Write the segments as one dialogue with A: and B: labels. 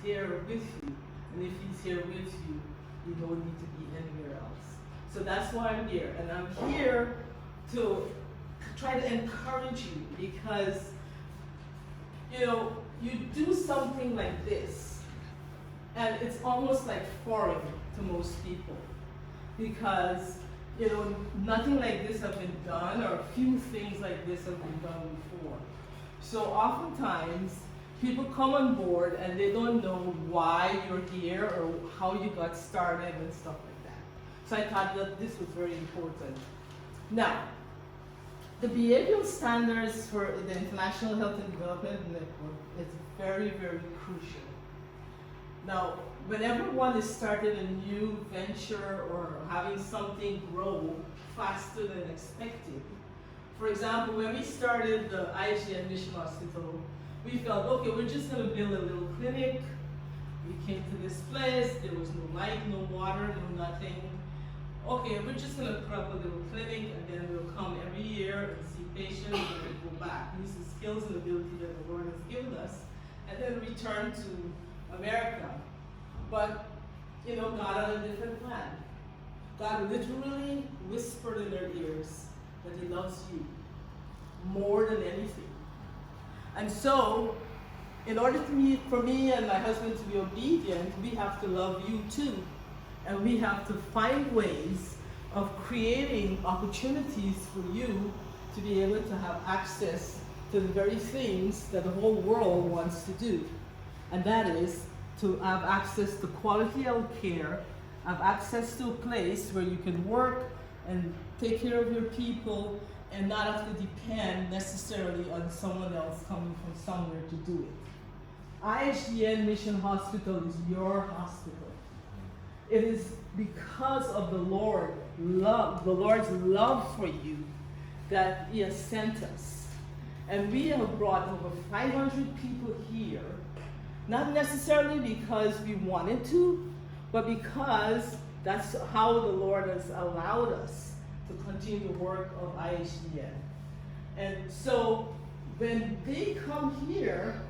A: here with you. And if he's here with you, you don't need to be anywhere else. So that's why I'm here. And I'm here to try to encourage you because, you know, you do something like this, and it's almost like foreign to most people because, you know, nothing like this has been done, or few things like this have been done before. So oftentimes, people come on board and they don't know why you're here or how you got started and stuff like that. So I thought that this was very important. Now, the behavioral standards for the International Health and Development Network is very, very crucial. Now, whenever one is starting a new venture or having something grow faster than expected, for example, when we started the IHDN Mission Hospital, we felt, okay, we're just going to build a little clinic. We came to this place, there was no light, no water, no nothing. Okay, we're just going to put up a little clinic, and then we'll come every year and see patients and then go back, use the skills and ability that the Lord has given us, and then return to America. But, you know, God had a different plan. God literally whispered in their ears that he loves you more than anything. And so, in order for me and my husband to be obedient, we have to love you too. And we have to find ways of creating opportunities for you to be able to have access to the very things that the whole world wants to do. And that is to have access to quality health care, have access to a place where you can work and take care of your people and not have to depend necessarily on someone else coming from somewhere to do it. IHDN Mission Hospital is your hospital. It is because of the Lord's love for you that he has sent us. And we have brought over 500 people here, not necessarily because we wanted to, but because that's how the Lord has allowed us to continue the work of IHDN. And so when they come here,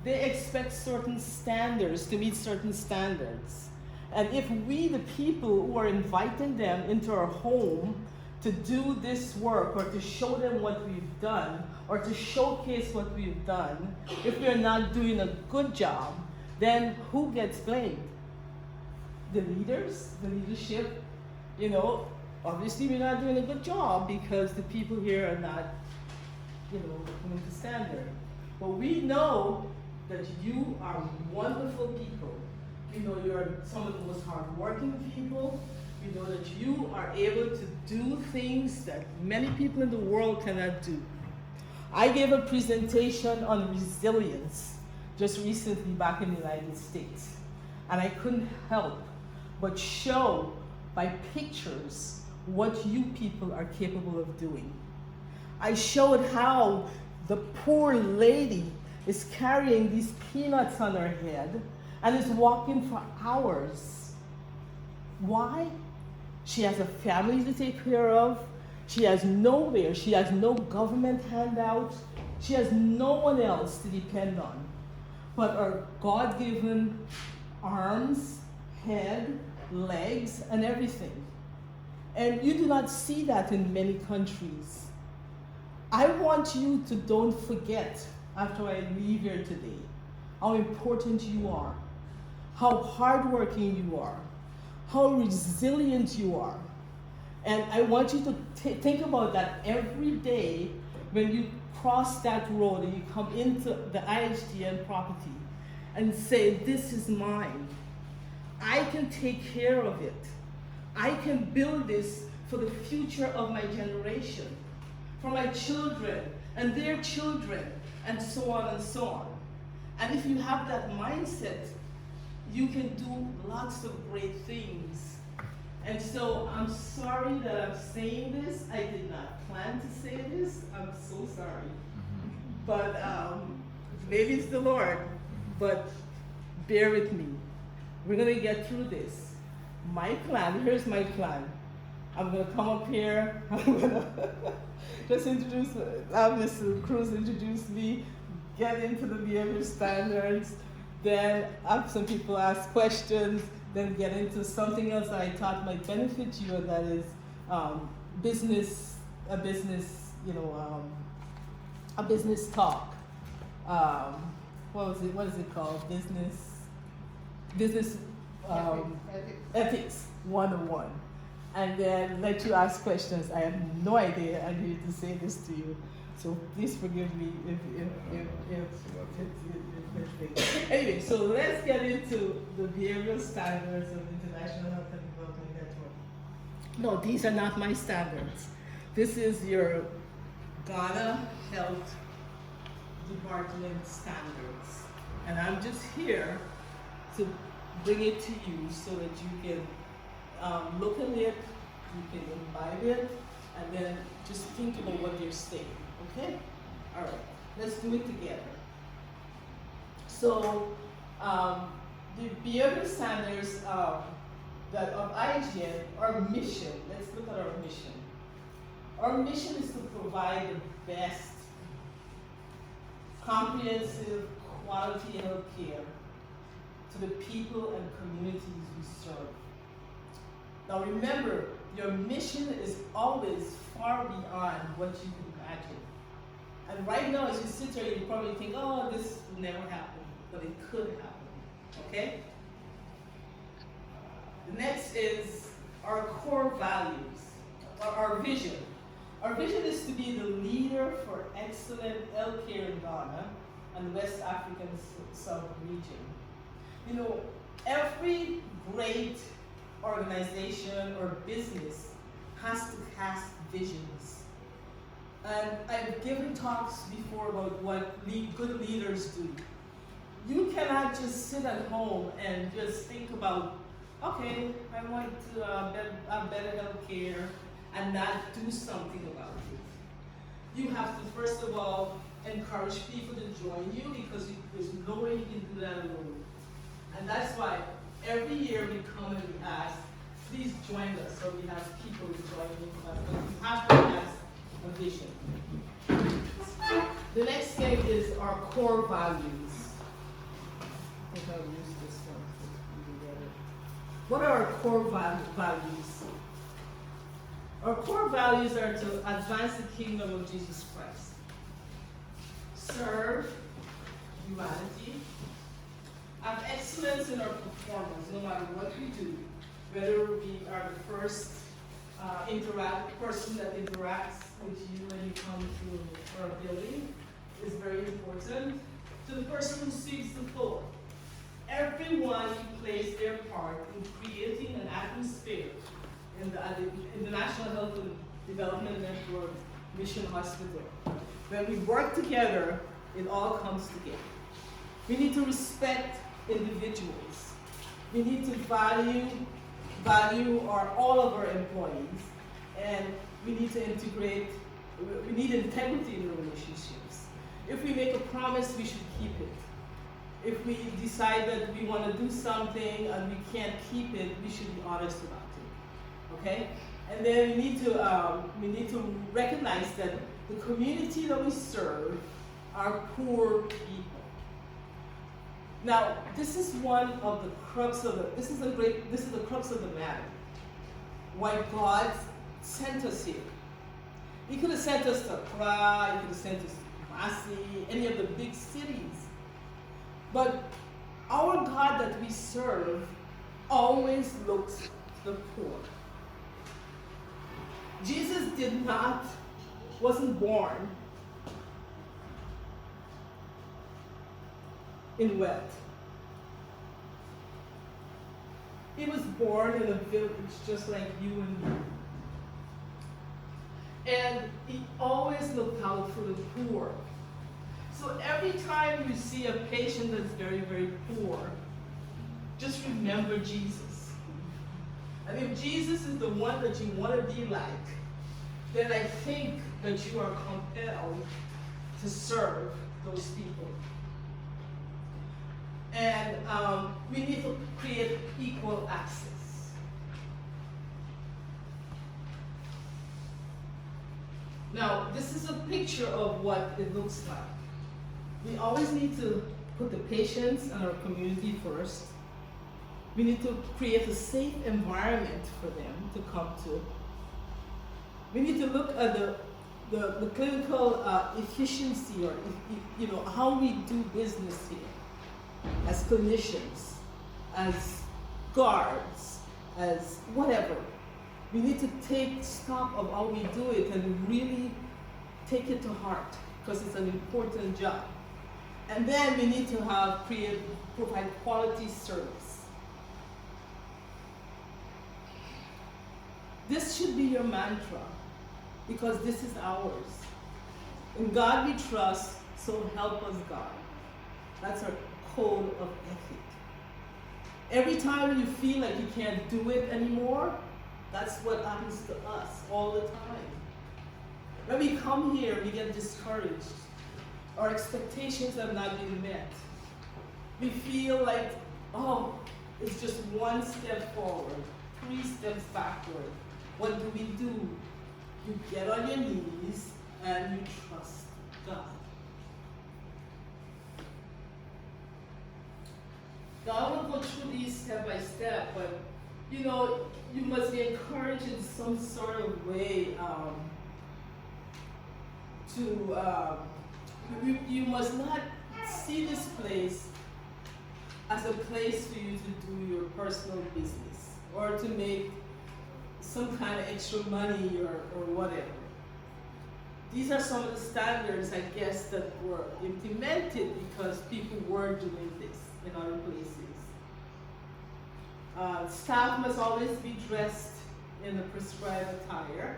A: they expect certain standards, to meet certain standards. And if we, the people who are inviting them into our home to do this work or to show them what we've done or to showcase what we've done, if we're not doing a good job, then who gets blamed? The leaders, the leadership, you know, obviously we're not doing a good job because the people here are not, you know, coming to standard. But we know that you are wonderful people. We know you're some of the most hardworking people. We know that you are able to do things that many people in the world cannot do. I gave a presentation on resilience just recently back in the United States. And I couldn't help but show by pictures what you people are capable of doing. I showed how the poor lady is carrying these peanuts on her head and is walking for hours. Why? She has a family to take care of. She has nowhere. She has no government handout. She has no one else to depend on but her God-given arms, head, legs, and everything. And you do not see that in many countries. I want you to don't forget after I leave here today how important you are, how hardworking you are, how resilient you are. And I want you to think about that every day when you cross that road and you come into the IHDN property and say, this is mine. I can take care of it. I can build this for the future of my generation, for my children and their children, and so on and so on. And if you have that mindset, you can do lots of great things. And so I'm sorry that I'm saying this. I did not plan to say this. I'm so sorry. But maybe it's the Lord, but bear with me. We're gonna get through this. My plan, here's my plan. I'm gonna come up here, I'm gonna just have Mr. Cruz introduce me, get into the behavior standards, then have some people ask questions, then get into something else that I thought might benefit you, and that is business, a business, a business talk. What is it called? Business ethics 101. And then let you ask questions. I have no idea I needed to say this to you, so please forgive me if anyway, so let's get into the behavioral standards of International Health and Development Network. No, these are not my standards. This is your Ghana Health Department standards. And I'm just here to bring it to you so that you can look at it, you can imbibe it, and then just think about what they're saying, okay? All right, let's do it together. So, the behavioral standards that of IHDN, our mission, let's look at our mission. Our mission is to provide the best comprehensive quality health care to the people and communities we serve. Now remember, your mission is always far beyond what you can imagine. And right now, as you sit here, you probably think, oh, this will never happen, but it could happen, okay? The next is our core values, or our vision. Our vision is to be the leader for excellent health care in Ghana and West African sub-region. You know, every great organization or business has to cast visions. And I've given talks before about what good leaders do. You cannot just sit at home and just think about, okay, I want to have better health care and not do something about it. You have to, first of all, encourage people to join you because there's no way you can do that alone. And that's why every year we come and we ask, please join us, so we have people joining us. But we have to have a vision. The next thing is our core values. I think I'll use this one to get it. What are our core values? Our core values are to advance the kingdom of Jesus Christ, serve humanity, have excellence in our performance, no matter what we do, whether we are the first person that interacts with you when you come to our building is very important, to the person who sweeps the floor. Everyone plays their part in creating an atmosphere in the National Health and Development Network Mission Hospital. When we work together, it all comes together. We need to respect individuals. We need to value all of our employees, and we need to integrate, we need integrity in the relationships. If we make a promise, we should keep it. If we decide that we want to do something and we can't keep it, we should be honest about it, okay? And then we need to recognize that the community that we serve are poor people. Now, this is one of the crux of this is the crux of the matter. Why God sent us here. He could have sent us to Accra, he could have sent us to Kumasi, any of the big cities. But our God that we serve always looks to the poor. Jesus wasn't born in wealth. He was born in a village just like you and me. And he always looked out for the poor. So every time you see a patient that's very, very poor, just remember Jesus. And if Jesus is the one that you want to be like, then I think that you are compelled to serve those people. And we need to create equal access. Now, this is a picture of what it looks like. We always need to put the patients and our community first. We need to create a safe environment for them to come to. We need to look at the clinical efficiency, or how we do business here as clinicians, as guards, as whatever. We need to take stock of how we do it and really take it to heart, because it's an important job. And then we need to provide quality service. This should be your mantra, because this is ours. In God we trust, so help us God. That's our code of ethic. Every time you feel like you can't do it anymore, that's what happens to us all the time. When we come here, we get discouraged. Our expectations have not been met. We feel like, oh, it's just one step forward, 3 steps backward. What do? You get on your knees and you trust God. Now I won't go through these step by step, but you must be encouraged in some sort of way you must not see this place as a place for you to do your personal business or to make some kind of extra money or whatever. These are some of the standards, I guess, that were implemented because people were doing this in other places. Staff must always be dressed in the prescribed attire.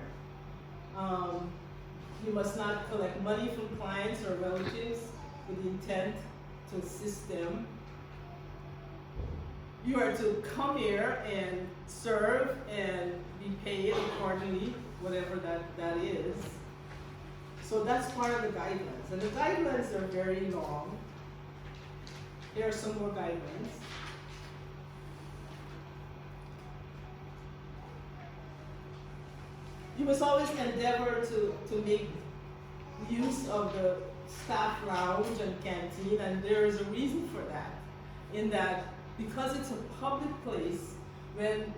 A: You must not collect money from clients or relatives with the intent to assist them. You are to come here and serve and be paid accordingly, whatever that is. So that's part of the guidelines. And the guidelines are very long. Here are some more guidelines. You must always endeavor to make use of the staff lounge and canteen, and there is a reason for that. In that, because it's a public place, when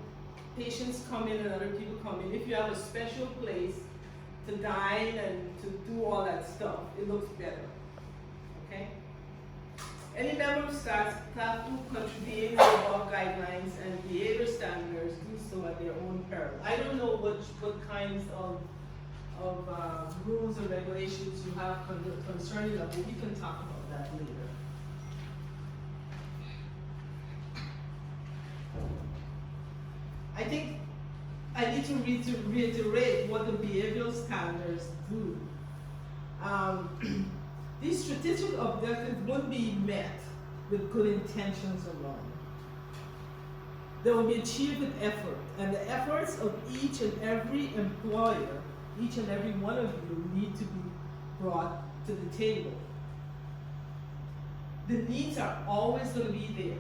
A: patients come in and other people come in, if you have a special place to dine and to do all that stuff, it looks better. Okay? Any member of staff who contravene the above guidelines and behavior standards do so at their own peril. I don't know what kinds of rules and regulations you have concerning that, but we can talk about that later. I think I need to reiterate what the behavioral standards do. These strategic objectives won't be met with good intentions alone. They will be achieved with effort, and the efforts of each and every employer, each and every one of you, need to be brought to the table. The needs are always going to be there.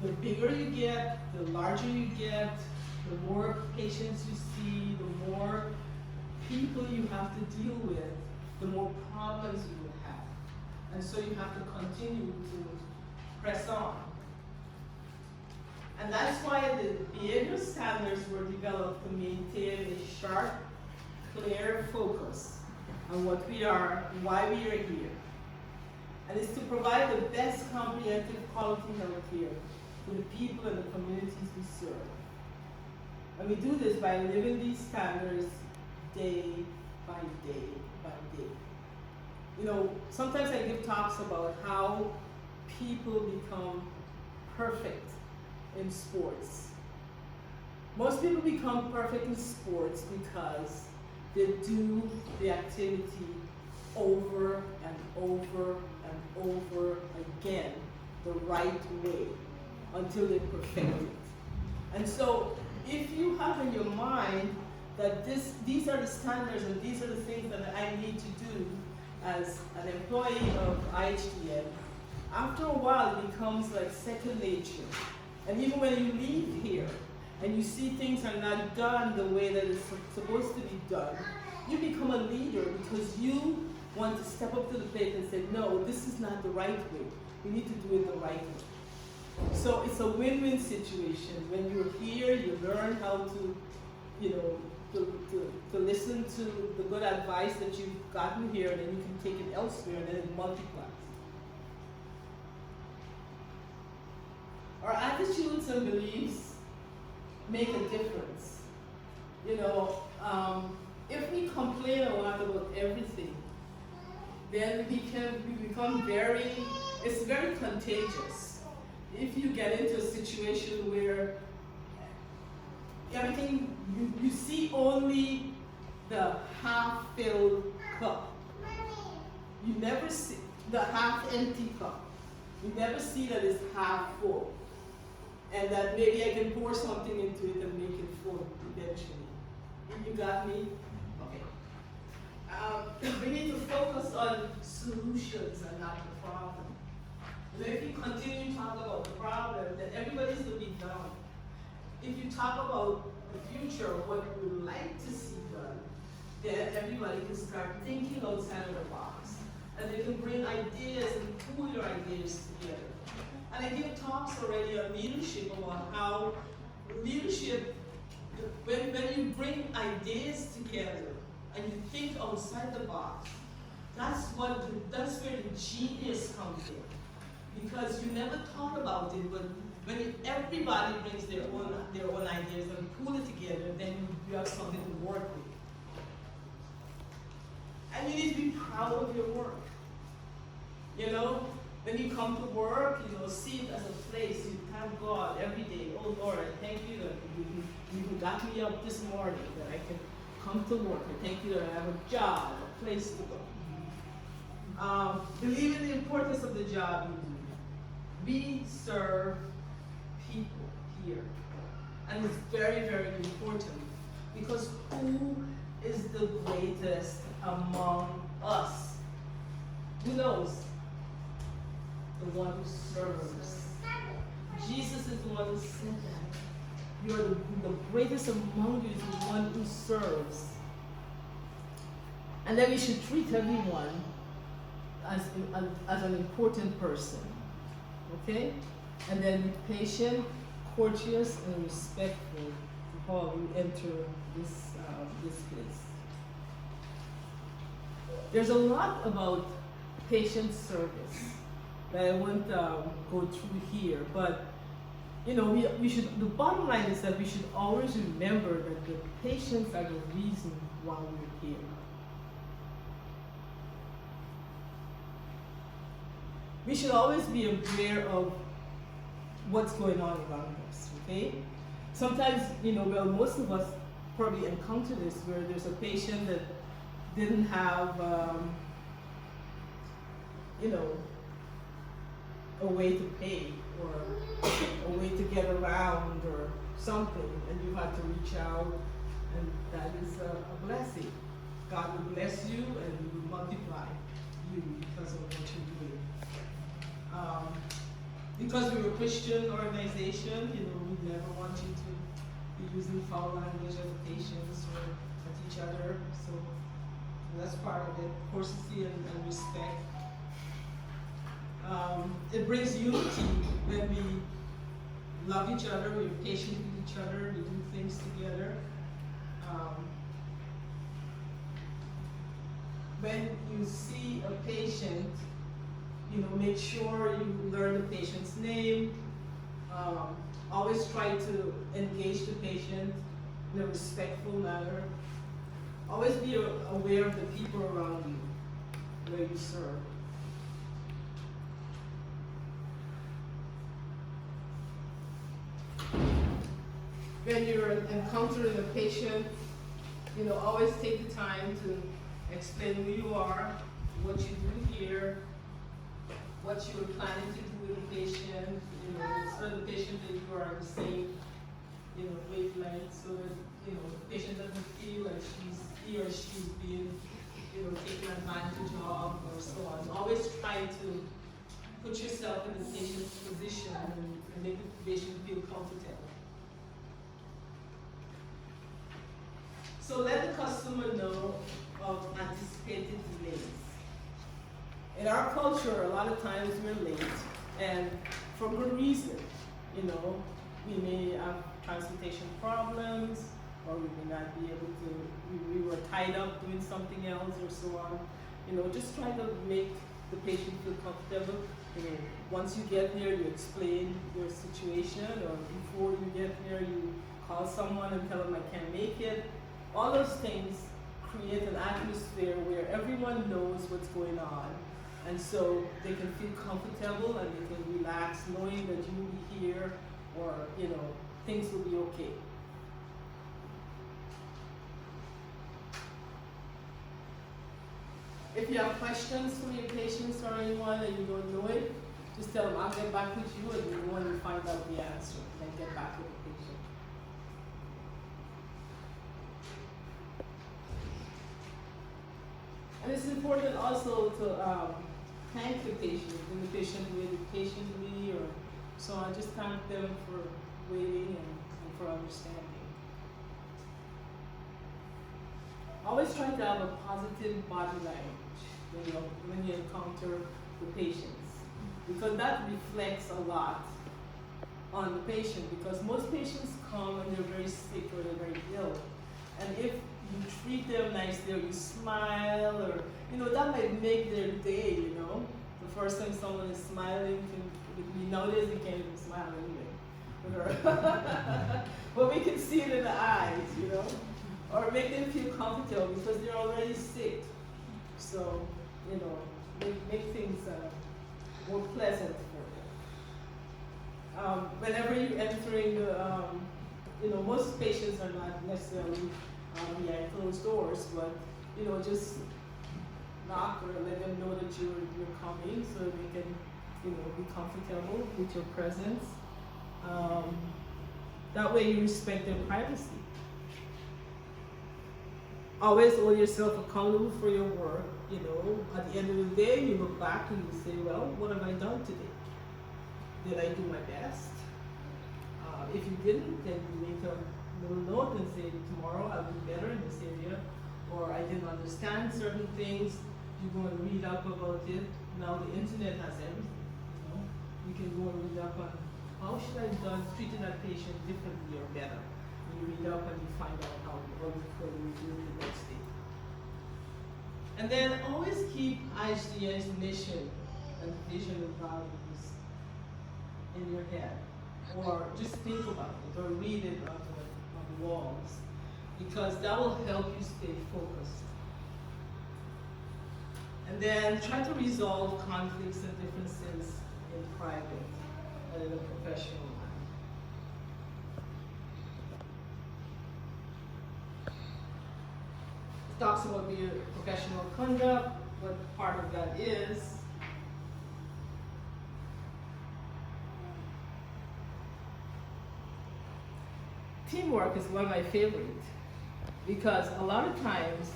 A: The bigger you get, the larger you get, the more patients you see, the more people you have to deal with, the more problems you will have. And so you have to continue to press on. And that's why the behavioral standards were developed to maintain a sharp, clear focus on what we are, why we are here. And it's to provide the best comprehensive quality health care to the people and the communities we serve. And we do this by living these standards day by day by day. Sometimes I give talks about how people become perfect in sports. Most people become perfect in sports because they do the activity over and over and over again the right way until they perfect it. And so if you have in your mind that these are the standards and these are the things that I need to do as an employee of IHDN, after a while it becomes like second nature. And even when you leave here and you see things are not done the way that it's supposed to be done, you become a leader because you want to step up to the plate and say, no, this is not the right way. We need to do it the right way. So it's a win-win situation. When you're here, you learn how to, you know, to listen to the good advice that you've gotten here, and then you can take it elsewhere, and then it multiplies. Our attitudes and beliefs make a difference. You know, if we complain a lot about everything, then we become it's very contagious. If you get into a situation where everything, you see only the half-filled cup. You never see the half-empty cup. You never see that it's half full. And that maybe I can pour something into it and make it full eventually. You got me? Okay. We need to focus on solutions and not the problem. And if you continue to talk about the problem, then everybody's going to be down. If you talk about the future, what we would like to see done, then everybody can start thinking outside of the box. And they can bring ideas and pool your ideas together. And I give talks already on leadership about how leadership, when you bring ideas together and you think outside the box, that's where the genius comes in. Because you never thought about it, but when everybody brings their own ideas and pull it together, then you have something to work with. And you need to be proud of your work. You know, when you come to work, you know, see it as a place. You thank God every day. Oh Lord, I thank you that you got me up this morning, that I can come to work. I thank you that I have a job, a place to go. Believe in the importance of the job you do. We serve people here. And it's very, very important, because who is the greatest among us? Who knows? The one who serves. Jesus is the one who said that. You're the greatest among you is the one who serves. And then we should treat everyone as an important person. Okay? And then be patient, courteous, and respectful before you enter this place. There's a lot about patient service that I won't go through here, but you know, we should. The bottom line is that we should always remember that the patients are the reason why we're here. We should always be aware of what's going on around us. Okay? Sometimes, you know, well, most of us probably encounter this where there's a patient that didn't have, you know, a way to pay or a way to get around or something, and you had to reach out, and that is a blessing. God will bless you and He will multiply you because of what you're doing. Because we're a Christian organization, you know, we never want you to be using foul language as patients or at each other. So that's part of it, courtesy and respect. It brings unity when we love each other, we're patient with each other, we do things together. When you see a patient, you know, make sure you learn the patient's name. Always try to engage the patient in a respectful manner. Always be aware of the people around you, where you serve. When you're encountering a patient, you know, always take the time to explain who you are, what you do here, what you're planning to do with the patient, you know, so the patient that you are on the same, you know, wavelength, so that, you know, the patient doesn't feel like he or she's being, you know, taken advantage of or so on. Always try to put yourself in the patient's position and make the patient feel comfortable. So let the customer know of anticipated delays. in our culture, a lot of times we're late, and for good reason. You know, we may have transportation problems, or we may not be able to, we were tied up doing something else or so on. You know, just try to make the patient feel comfortable. You know, once you get there, you explain your situation, or before you get there, you call someone and tell them I can't make it. All those things create an atmosphere where everyone knows what's going on, and so they can feel comfortable and they can relax knowing that you will be here, or, you know, things will be okay. If you have questions from your patients or anyone and you don't know it, just tell them I'll get back with you, and you go and find out the answer and then get back with the patient. And it's important also to thank the patient, when the patient waited patiently or so on. Just thank them for waiting and for understanding. Always try to have a positive body language when you encounter the patients, because that reflects a lot on the patient, because most patients come and they're very sick or they're very ill, and if you treat them nicely or you smile, or, you know, that might make their day, you know. The first time someone is smiling, nowadays we can't even smile anyway. But we can see it in the eyes, you know. Or make them feel comfortable because they're already sick. So, you know, make things more pleasant for them. Whenever you're entering the, you know, most patients are not necessarily behind closed doors, but, you know, just knock or let them know that you're coming, so they can, you know, be comfortable with your presence. That way you respect their privacy. Always hold yourself accountable for your work. You know, at the end of the day, you look back and you say, well, what have I done today? Did I do my best? If you didn't, then you make a little note and say, tomorrow I'll do better in this area, or I didn't understand certain things. You go and read up about it. Now the internet has everything. You know, you can go and read up on how should I have done treating that patient differently or better. You read up and you find out how you could do the next day. And then always keep IHDN's mission and vision and values in your head, or just think about it, or read it on the walls, because that will help you stay focused. And then try to resolve conflicts and differences in private and in a professional life. Talks about your professional conduct, what part of that is. Teamwork is one of my favorite, because a lot of times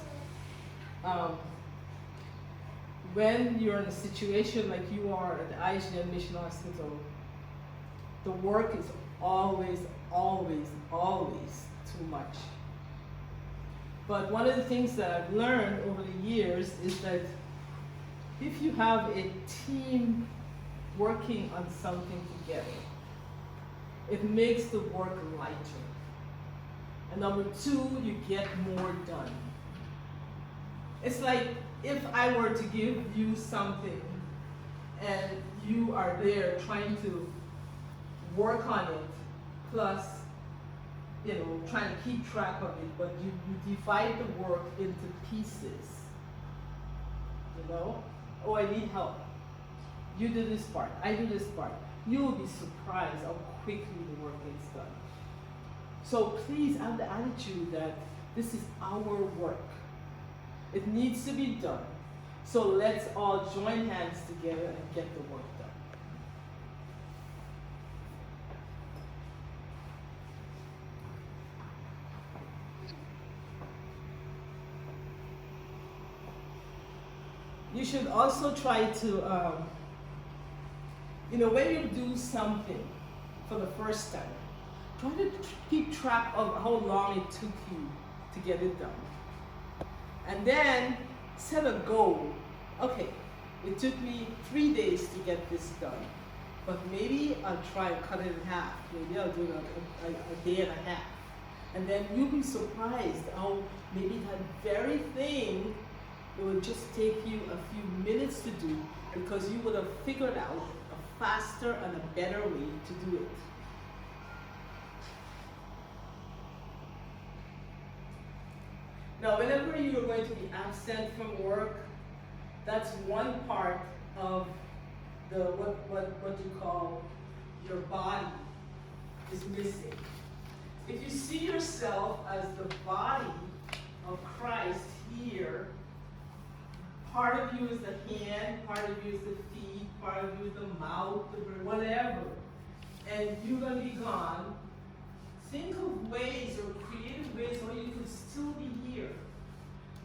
A: when you're in a situation like you are at the IHDN Mission Hospital, the work is always, always, always too much. But one of the things that I've learned over the years is that if you have a team working on something together, it makes the work lighter. And number two, you get more done. It's like if I were to give you something and you are there trying to work on it, plus, you know, trying to keep track of it, but you divide the work into pieces. You know? Oh, I need help. You do this part, I do this part. You will be surprised how quickly the work gets done. So please have the attitude that this is our work. It needs to be done. So let's all join hands together and get the work done. You should also try to, you know, when you do something for the first time, try to keep track of how long it took you to get it done. And then set a goal. Okay, It took me 3 days to get this done. But maybe I'll try and cut it in half. Maybe I'll do it a day and a half. And then you'll be surprised how maybe that very thing, it will just take you a few minutes to do because you would have figured out a faster and a better way to do it. Now, whenever you are going to be absent from work, that's one part of the what you call your body is missing. If you see yourself as the body of Christ here, part of you is the hand, part of you is the feet, part of you is the mouth, the brain, whatever, and you're going to be gone, think of ways or creative ways where you could still be here.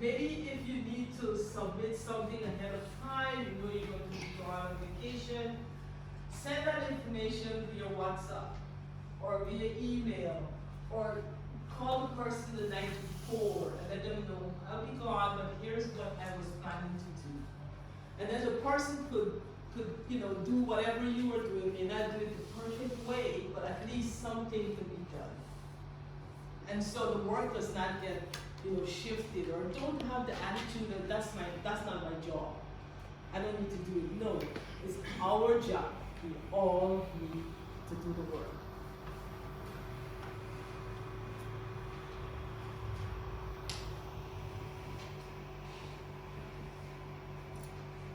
A: Maybe if you need to submit something ahead of time, you know you're going to be gone on vacation, send that information via WhatsApp or via email, or call the person the night before and let them know, I'll be gone, but here's what I was planning to do. And then the person could do whatever you were doing, may not do it the perfect way, but at least something could be done. And so the work does not get shifted, or don't have the attitude that that's not my job. I don't need to do it. No, it's our job. We all need to do the work.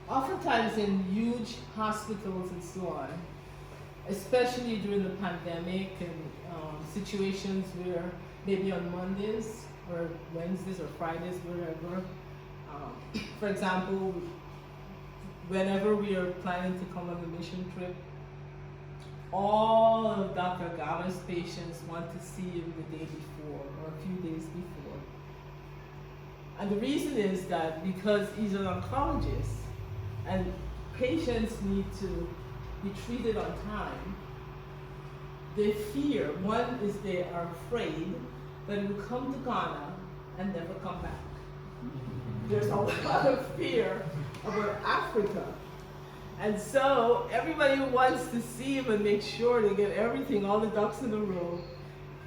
A: Oftentimes in huge hospitals and so on, especially during the pandemic and situations where maybe on Mondays or Wednesdays or Fridays, wherever, for example, whenever we are planning to come on a mission trip, all of Dr. Gala's patients want to see him the day before or a few days before. And the reason is that because he's an oncologist, and patients need to be treated on time, they fear, one is they are afraid that it will come to Ghana and never come back. There's a lot of fear about Africa. And so everybody wants to see him and make sure they get everything, all the ducks in a row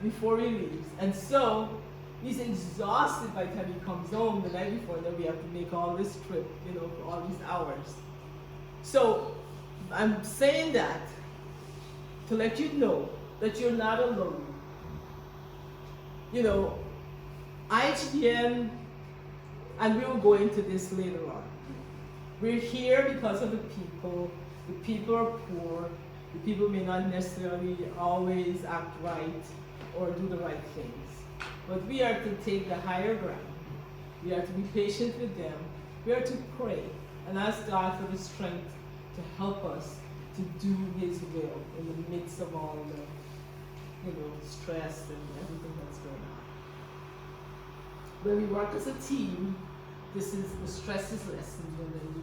A: before he leaves. And so he's exhausted by the time he comes home the night before, and then we have to make all this trip, for all these hours. So I'm saying that to let you know that you're not alone. IHDN, and we will go into this later on. We're here because of the people. The people are poor. The people may not necessarily always act right or do the right things. But we are to take the higher ground. We are to be patient with them. We are to pray and ask God for the strength to help us to do His will in the midst of all the, stress and everything that's going on. When we work as a team, the stress is lessened, and then we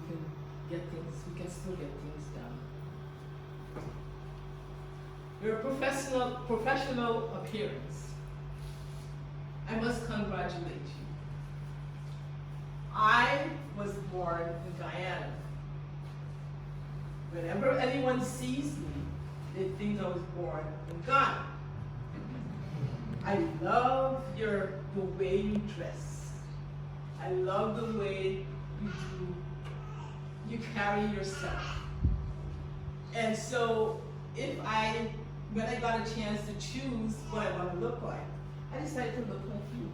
A: can still get things done. Your professional appearance. I must congratulate you. I was born in Guyana. Whenever anyone sees me, they think I was born in Ghana. I love the way you dress. I love the way you carry yourself. And so when I got a chance to choose what I want to look like, I decided to look like you.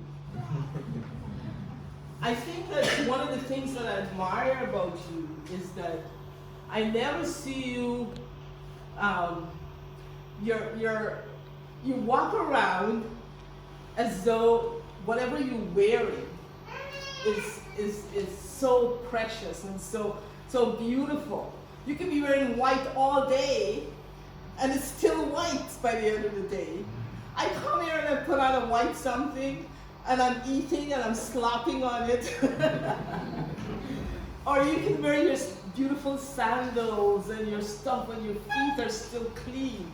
A: I think that one of the things that I admire about you is that I never see you, you walk around as though whatever you're wearing is so precious and so beautiful. You can be wearing white all day and it's still white by the end of the day. I come here and I put on a white something and I'm eating and I'm slopping on it. Or you can wear your beautiful sandals and your stuff and your feet are still clean,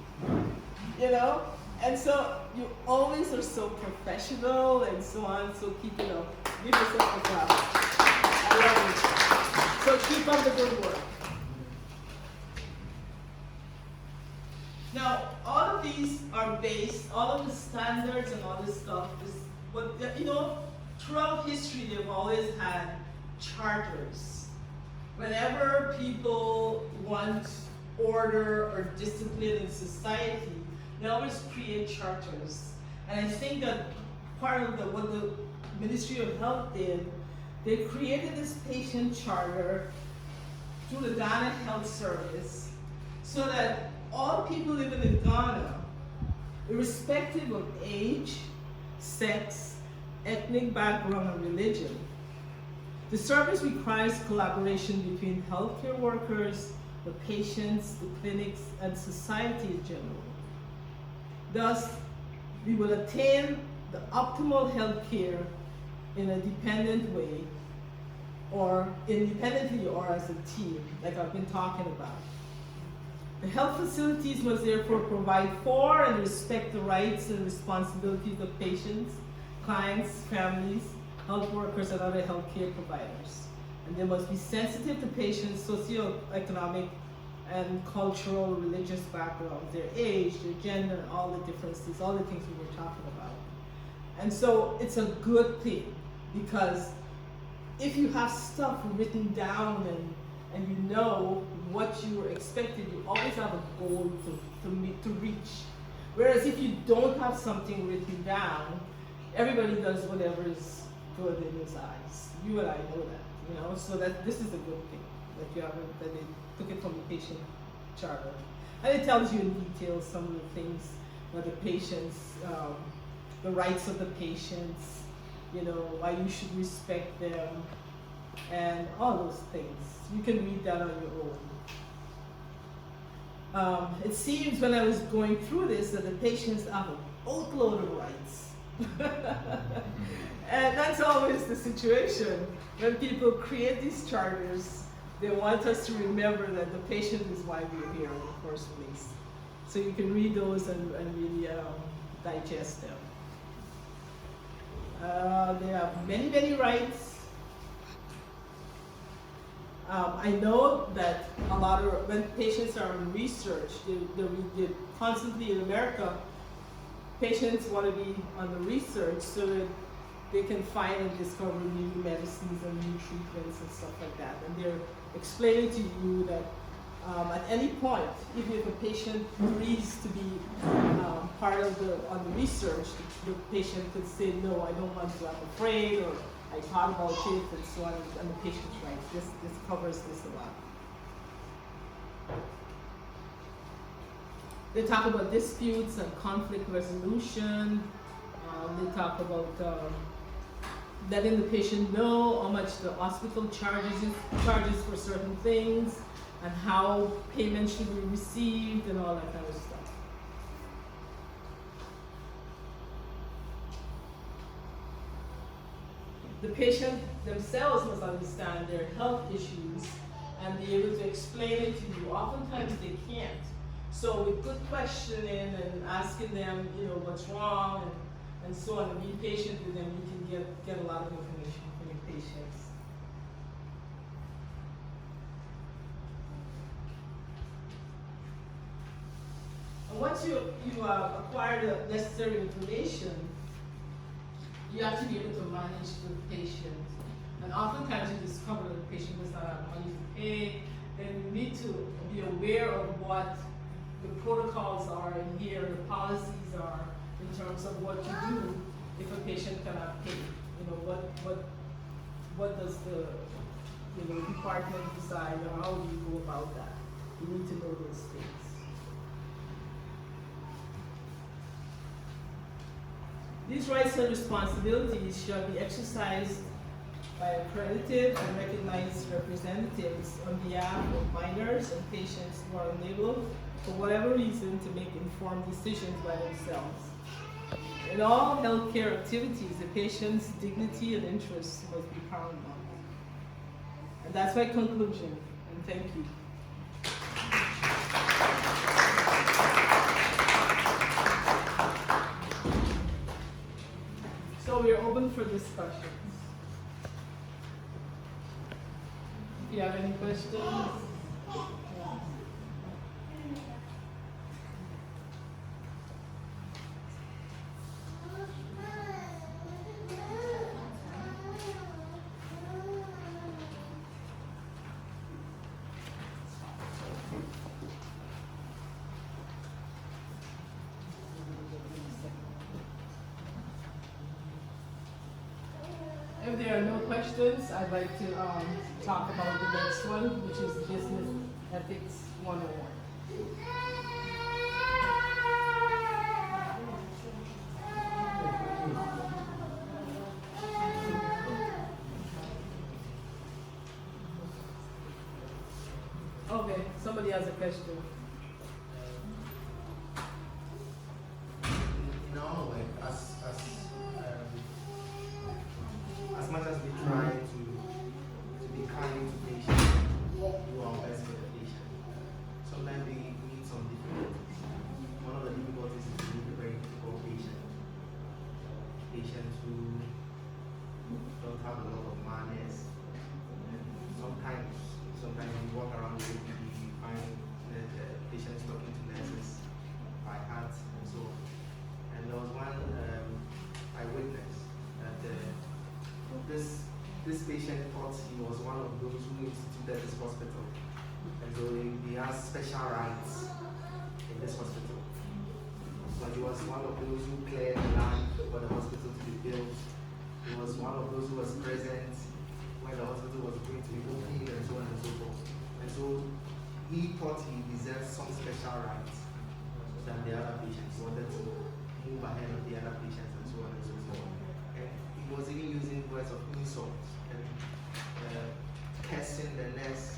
A: And so you always are so professional and so on, so keep it up. Give yourself a clap. I love it. So keep up the good work. Now, all of these are based, all of the standards and all this stuff is what, you know, throughout history they've always had charters. Whenever people want order or discipline in society, they always create charters. And I think that part of what the Ministry of Health did, they created this patient charter through the Ghana Health Service so that all people living in Ghana, irrespective of age, sex, ethnic background, and religion, the service requires collaboration between healthcare workers, the patients, the clinics, and society in general. Thus, we will attain the optimal health care in a dependent way, or independently or as a team, like I've been talking about. The health facilities must therefore provide for and respect the rights and responsibilities of patients, clients, families, health workers, and other healthcare providers. And they must be sensitive to patients' socioeconomic and cultural, religious backgrounds, their age, their gender, all the differences, all the things we were talking about. And so it's a good thing, because if you have stuff written down and you know what you are expected, you always have a goal to reach. Whereas if you don't have something written down, everybody does whatever is good in his eyes. You and I know that, you know, so that this is a good thing that you have, that they took it from the patient charter. And it tells you in detail some of the things that the patients, the rights of the patients, you know, why you should respect them, and all those things. You can read that on your own. It seems when I was going through this that the patients have a boatload of rights. And that's always the situation. When people create these charters, they want us to remember that the patient is why we're here in the first place. So you can read those and really digest them. They have many, many rights. I know that a lot of, when patients are in research, they constantly in America, patients want to be on the research so that they can find and discover new medicines and new treatments and stuff like that. And they're explaining to you that at any point, even if a patient agrees to be part of on the research, the patient could say, no, I don't want to, I'm afraid, or I thought about it, and so on, and the patient's rights. This covers this a lot. They talk about disputes and conflict resolution. They talk about letting the patient know how much the hospital charges for certain things, and how payment should be received, and all that kind of stuff. The patient themselves must understand their health issues and be able to explain it to you. Oftentimes they can't. So with good questioning and asking them, you know, what's wrong and so on, and be patient with them, you can get a lot of information from your patients. And once you acquire the necessary information, you have to be able to manage the patient. And oftentimes you discover that the patient does not have money to pay, then you need to be aware of what the protocols are in here, the policies are in terms of what you do if a patient cannot pay. You know, what does the department decide, or how do you go about that? You need to know those things. These rights and responsibilities shall be exercised by accredited and recognized representatives on behalf of minors and patients who are unable, for whatever reason, to make informed decisions by themselves. In all healthcare activities, the patient's dignity and interests must be paramount. And that's my conclusion, and thank you. So we're open for discussions. If you you have any questions. If there are no questions, I'd like to talk about the next one, which is Business Ethics 101. Okay, somebody has a question.
B: No, like as much as we try to be kind to patients, do our best for the patient. Sometimes we meet some difficulties. One of the difficulties is to meet a very difficult patient. Patients who don't have a lot of manners. And sometimes you walk around the room and you find that the patients talking to nurses by heart and so on. And there was one I witnessed that this patient thought he was one of those who instituted this hospital. And so he has special rights in this hospital. But he was one of those who cleared the land for the hospital to be built. He was one of those who was present when the hospital was going to be opened and so on and so forth. And so he thought he deserved some special rights than the other patients. He wanted to move ahead of the other patients and so on and so forth. And he was even using words of insult and cursing the nurse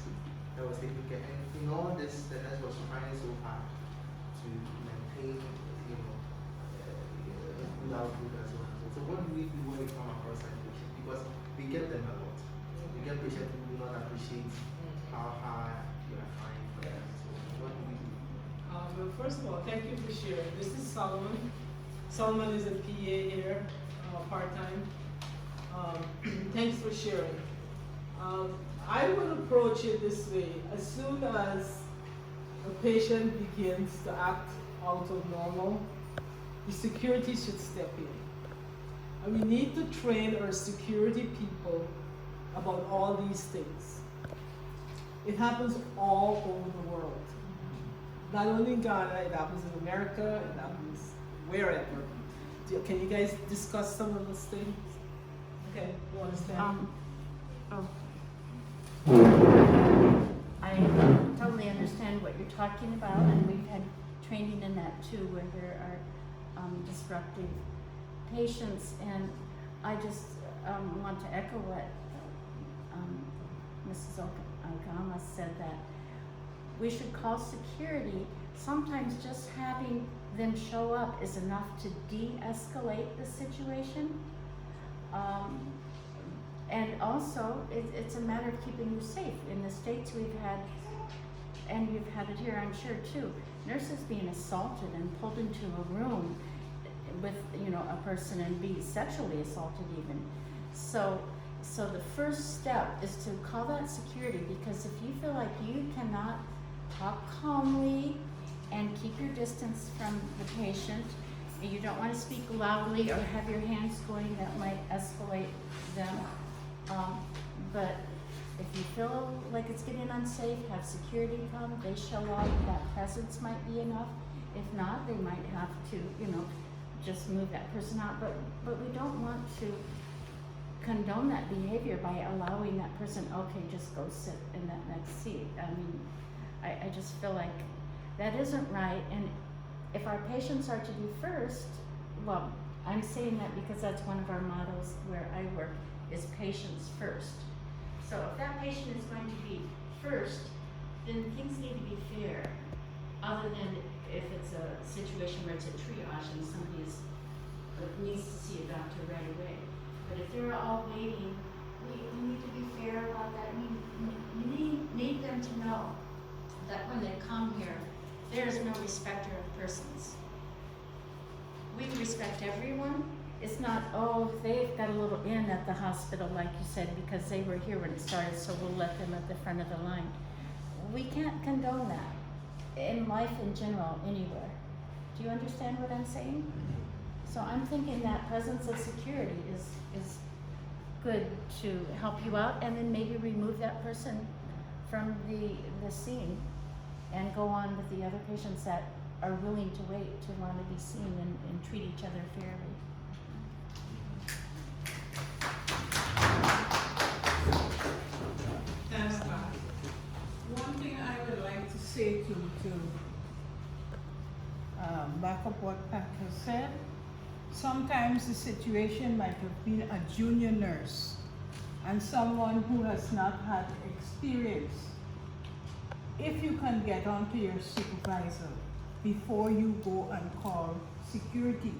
B: that was taking care. And in all this, the nurse was trying so hard to maintain, good output and so on. So what do we do when we come across such patients? Because we get them a lot. We get patients who do not appreciate how hard you are trying for them. So what do we do?
A: Well, first of all, thank you for sharing. This is Solomon. Solomon is a PA here, part-time. Thanks for sharing. I would approach it this way. As soon as a patient begins to act out of normal, the security should step in. And we need to train our security people about all these things. It happens all over the world. Not only in Ghana, it happens in America, it happens wherever. Can you guys discuss some of those things? Okay, you understand?
C: I totally understand what you're talking about, and we've had training in that too, where there are disruptive patients, and I just want to echo what Mrs. Ogama said, that we should call security. Sometimes just having them show up is enough to de-escalate the situation. And also, it's a matter of keeping you safe. In the States we've had, and you've had it here I'm sure too, nurses being assaulted and pulled into a room with a person and be sexually assaulted even. So the first step is to call that security, because if you feel like you cannot talk calmly and keep your distance from the patient, and you don't want to speak loudly or have your hands going, that might escalate them. But if you feel like it's getting unsafe, have security come, they show up, that presence might be enough. If not, they might have to, just move that person out. But we don't want to condone that behavior by allowing that person, okay, just go sit in that next seat. I mean, I just feel like that isn't right. And if our patients are to be first, well, I'm saying that because that's one of our models where I work, is patients first. So if that patient is going to be first, then things need to be fair, other than if it's a situation where it's a triage and somebody needs to see a doctor right away. But if they're all waiting, we need to be fair about that. We need them to know that when they come here, there is no respecter of persons. We respect everyone, It's not, oh, they've got a little in at the hospital, like you said, because they were here when it started, so we'll let them at the front of the line. We can't condone that in life in general, anywhere. Do you understand what I'm saying? So I'm thinking that presence of security is good to help you out, and then maybe remove that person from the scene and go on with the other patients that are willing to wait, to want to be seen and treat each other fairly.
D: One thing I would like to say to back up what Pat has said, sometimes the situation might have been a junior nurse and someone who has not had experience. If you can get onto your supervisor before you go and call security,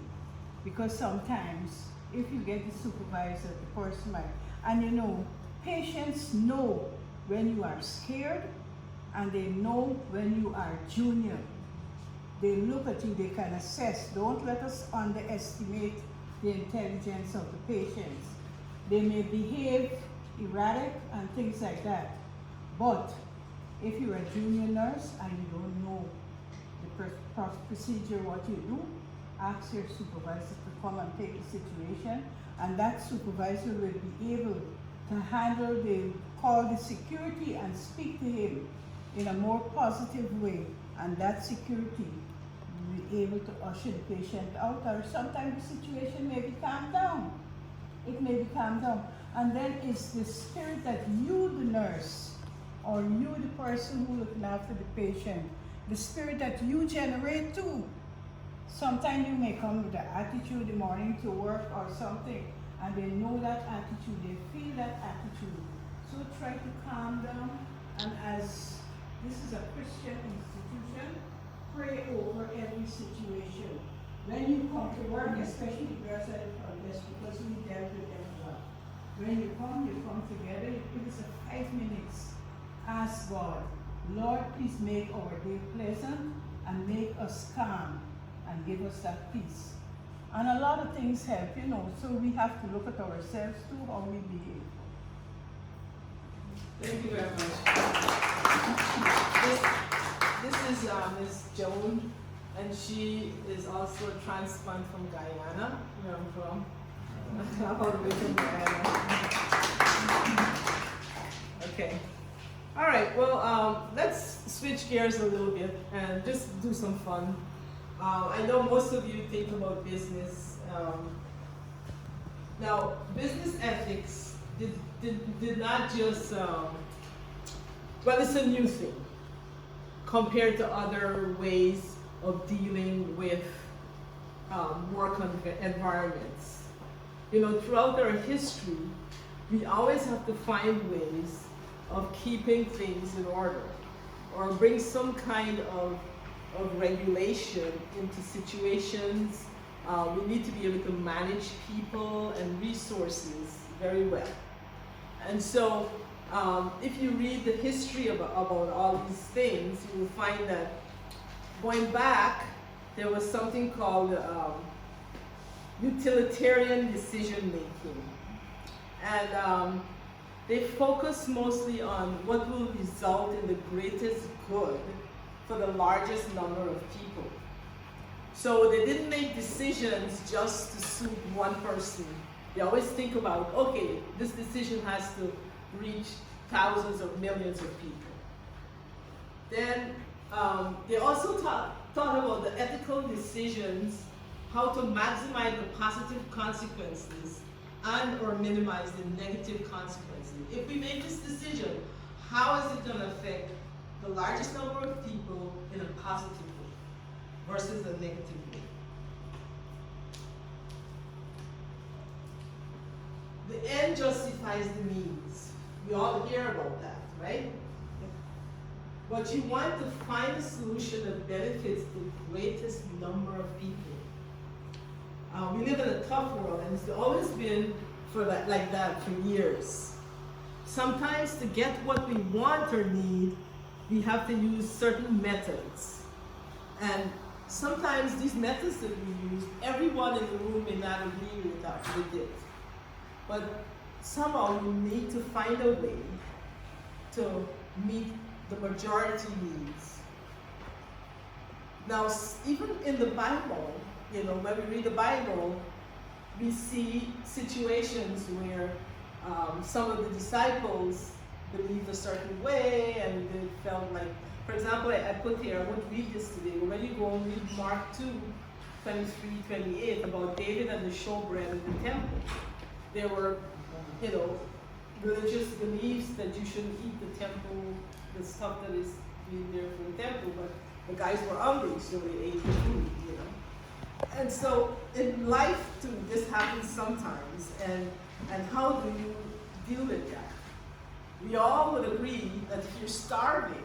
D: because sometimes if you get the supervisor, the person might, and you know, patients know when you are scared and they know when you are junior. They look at you, they can assess. Don't let us underestimate the intelligence of the patients. They may behave erratic and things like that. But if you're a junior nurse and you don't know the procedure, what you do, ask your supervisor to come and take the situation, and that supervisor will be able to handle call the security and speak to him in a more positive way, and that security will be able to usher the patient out, or sometimes the situation may be calmed down. It may be calmed down. And then it's the spirit that you, the nurse, or you, the person who looking after the patient, the spirit that you generate too. Sometimes you may come with the attitude in the morning to work or something, and they know that attitude, they feel that attitude. So try to calm down, and as this is a Christian institution, pray over every situation. When you come to work, especially girls at the front desk, because we dealt with them a lot. When you come together, you give us 5 minutes. Ask God, Lord, please make our day pleasant and make us calm and give us that peace. And a lot of things help, you know, so we have to look at ourselves too, how we behave.
A: Thank you very much. This is Ms. Joan, and she is also a transplant from Guyana, where I'm from. I'm all the way from Guyana. Okay. All right, well, let's switch gears a little bit and just do some fun. I know most of you think about business. Now, business ethics did not just, well, it's a new thing compared to other ways of dealing with work environments. You know, throughout our history, we always have to find ways of keeping things in order or bring some kind of regulation into situations. We need to be able to manage people and resources very well. And so if you read the history about all these things, you will find that going back, there was something called utilitarian decision making. And they focus mostly on what will result in the greatest good for the largest number of people. So they didn't make decisions just to suit one person. They always think about, okay, this decision has to reach thousands of millions of people. Then they also thought about the ethical decisions, how to maximize the positive consequences and or minimize the negative consequences. If we make this decision, how is it going to affect the largest number of people in a positive way versus a negative way? The end justifies the means. We all hear about that, right? But you want to find a solution that benefits the greatest number of people. We live in a tough world, and it's always been like that for years. Sometimes to get what we want or need, we have to use certain methods. And sometimes these methods that we use, everyone in the room may not agree with it. But somehow you need to find a way to meet the majority needs. Now, even in the Bible, you know, when we read the Bible, we see situations where some of the disciples believed a certain way and they felt like, for example, I put here, I won't read this today, but when you go and read Mark 2, 23, 28, about David and the showbread in the temple, there were, you know, religious beliefs that you shouldn't eat the temple, the stuff that is being there for the temple, but the guys were hungry, so they ate the food, you know. And so in life too, this happens sometimes, and how do you deal with that? We all would agree that if you're starving,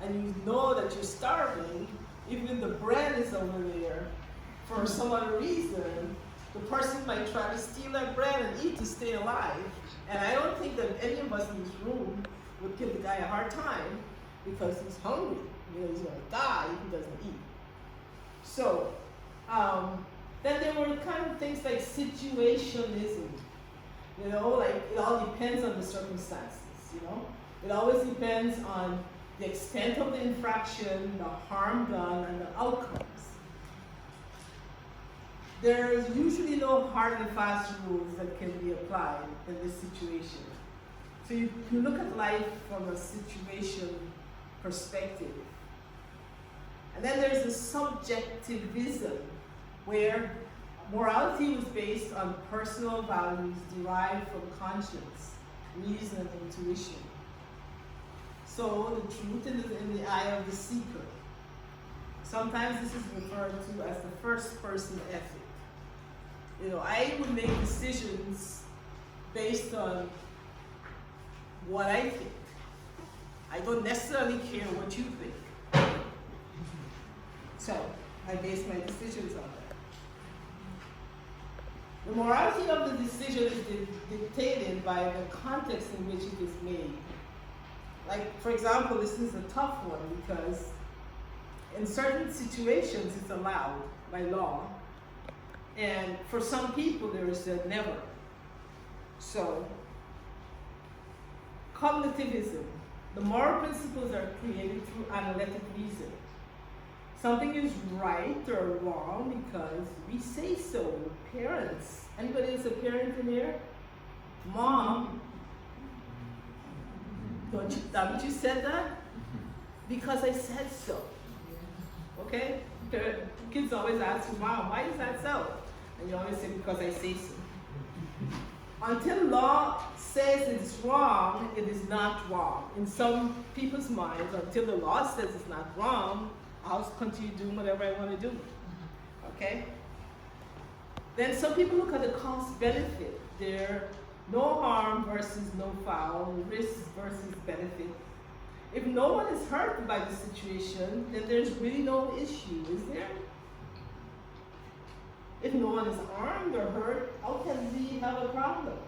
A: and you know that you're starving, even the bread is over there, for some other reason, the person might try to steal that bread and eat to stay alive. And I don't think that any of us in this room would give the guy a hard time because he's hungry. You know, he's gonna die if he doesn't eat. So, then there were kind of things like situationism. You know, like it all depends on the circumstances, you know? It always depends on the extent of the infraction, the harm done, and the outcomes. There is usually no hard and fast rules that can be applied in this situation. So you look at life from a situation perspective. And then there's a subjectivism where morality was based on personal values derived from conscience, reason, and intuition. So the truth is in the eye of the seeker. Sometimes this is referred to as the first person ethic. You know, I would make decisions based on what I think. I don't necessarily care what you think. So I base my decisions on that. The morality of the decision is dictated by the context in which it is made. Like, for example, this is a tough one because in certain situations it's allowed by law, and for some people there is a never. So, cognitivism. The moral principles are created through analytic reason. Something is right or wrong because we say so. Parents. Anybody is a parent in here? Mom. Haven't you said that? Because I said so. Okay? Kids always ask you, Mom, why is that so? And you always say, because I say so. Until law says it's wrong, it is not wrong. In some people's minds, until the law says it's not wrong, I'll continue doing whatever I want to do. Okay? Then some people look at the cost benefit. They're no harm versus no foul, risk versus benefit. If no one is hurt by the situation, then there's really no issue, is there? If no one is harmed or hurt, how can we have a problem?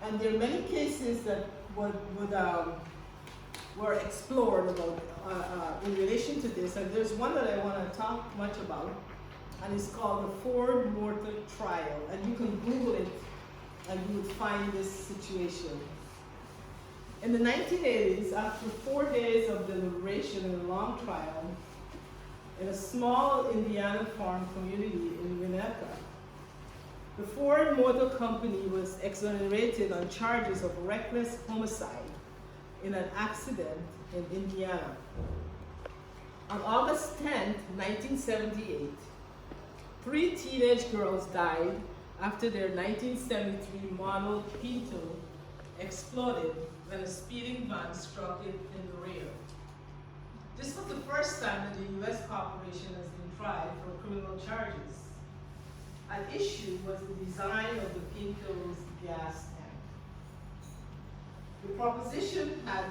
A: And there are many cases that were explored about in relation to this, and there's one that I want to talk much about, and it's called the Ford Motor Trial, and you can Google it, and you would find this situation. In the 1980s, after 4 days of deliberation in a long trial, in a small Indiana farm community in Winnetka, the Ford Motor Company was exonerated on charges of reckless homicide in an accident in Indiana. On August 10, 1978, 3 teenage girls died after their 1973 model Pinto exploded when a speeding van struck it in the rear. This was the first time that the U.S. corporation has been tried for criminal charges. At issue was the design of the Pinto's gas tank. The proposition had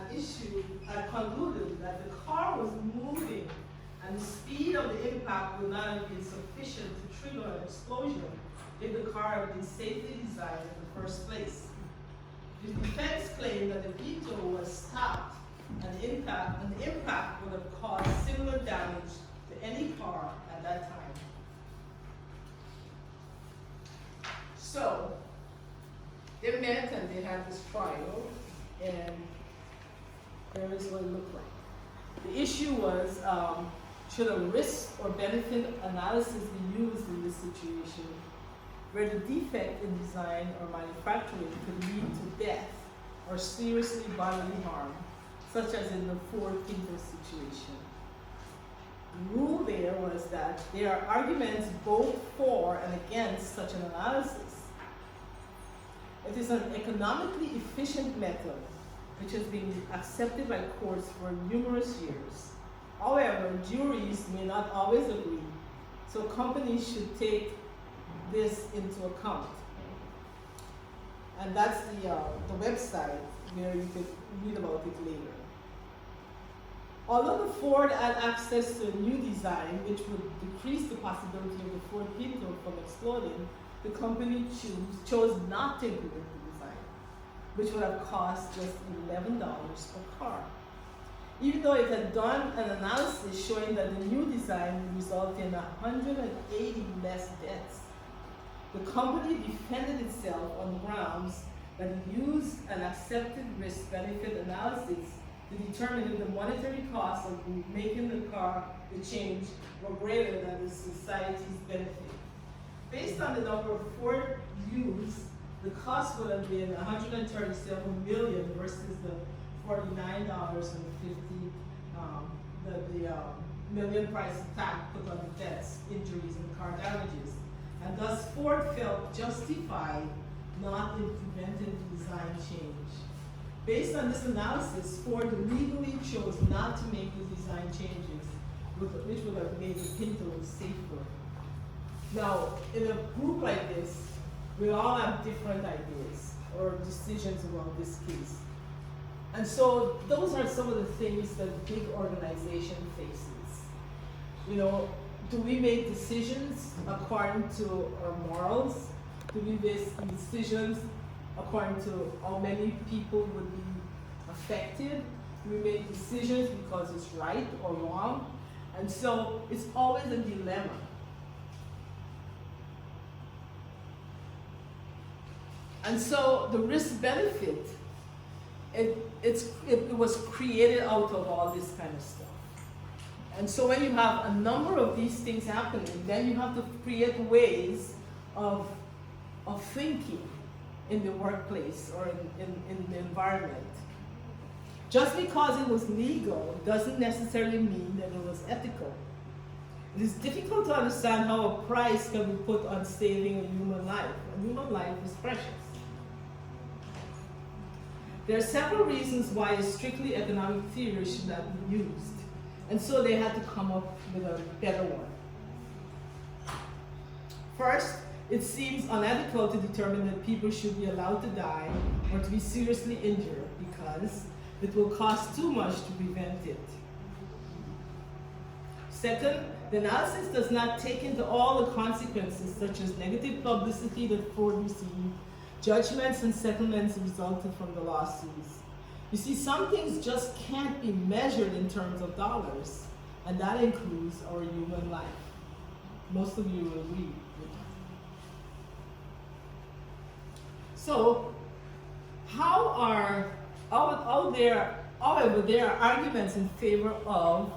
A: concluded that the car was moving and the speed of the impact would not have been sufficient to trigger an explosion if the car had been safely designed in the first place. The defense claimed that the Pinto was stopped and the impact would have caused similar damage to they met and they had this trial, and there is what it looked like. The issue was, should a risk or benefit analysis be used in this situation where the defect in design or manufacturing could lead to death or seriously bodily harm, such as in the Ford Pinto situation. The rule there was that there are arguments both for and against such an analysis. It is an economically efficient method which has been accepted by courts for numerous years. However, juries may not always agree, so companies should take this into account. And that's the website where you could read about it later. Although the Ford had access to a new design which would decrease the possibility of the Ford Pinto from exploding, the company chose not to implement the design, which would have cost just $11 per car. Even though it had done an analysis showing that the new design would result in 180 less deaths, the company defended itself on the grounds that it used an accepted risk-benefit analysis to determine if the monetary costs of making the car the change were greater than the society's benefit. Based on the number of Ford used, the cost would have been $137 million versus the $49.50 the million price tag put on the deaths, injuries, and car damages. And thus Ford felt justified not implementing the design change. Based on this analysis, Ford legally chose not to make the design changes, which would have made the Pinto safer. Now, in a group like this, we all have different ideas or decisions around this case. And so those are some of the things that a big organization faces. You know, do we make decisions according to our morals? Do we make decisions according to how many people would be affected? Do we make decisions because it's right or wrong? And so it's always a dilemma. And so the risk-benefit, it was created out of all this kind of stuff. And so when you have a number of these things happening, then you have to create ways of thinking in the workplace or in the environment. Just because it was legal doesn't necessarily mean that it was ethical. It is difficult to understand how a price can be put on saving a human life. A human life is precious. There are several reasons why a strictly economic theory should not be used, and so they had to come up with a better one. First, it seems unethical to determine that people should be allowed to die or to be seriously injured because it will cost too much to prevent it. Second, the analysis does not take into all the consequences such as negative publicity that Ford received, judgments and settlements resulted from the lawsuits. You see, some things just can't be measured in terms of dollars, and that includes our human life. Most of you will agree with that. So, however, there are arguments in favor of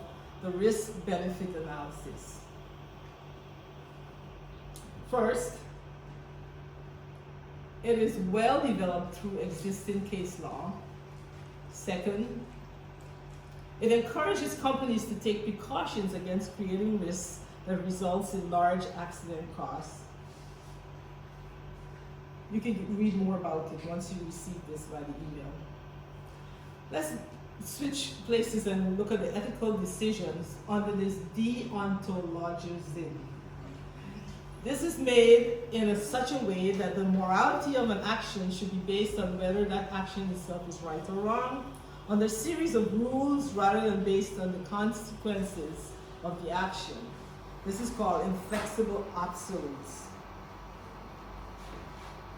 A: the risk-benefit analysis. First, it is well developed through existing case law. Second, it encourages companies to take precautions against creating risks that results in large accident costs. You can read more about it once you receive this by the email. Let's switch places and look at the ethical decisions under this deontologism. This is made in such a way that the morality of an action should be based on whether that action itself is right or wrong, on a series of rules rather than based on the consequences of the action. This is called inflexible absolutes.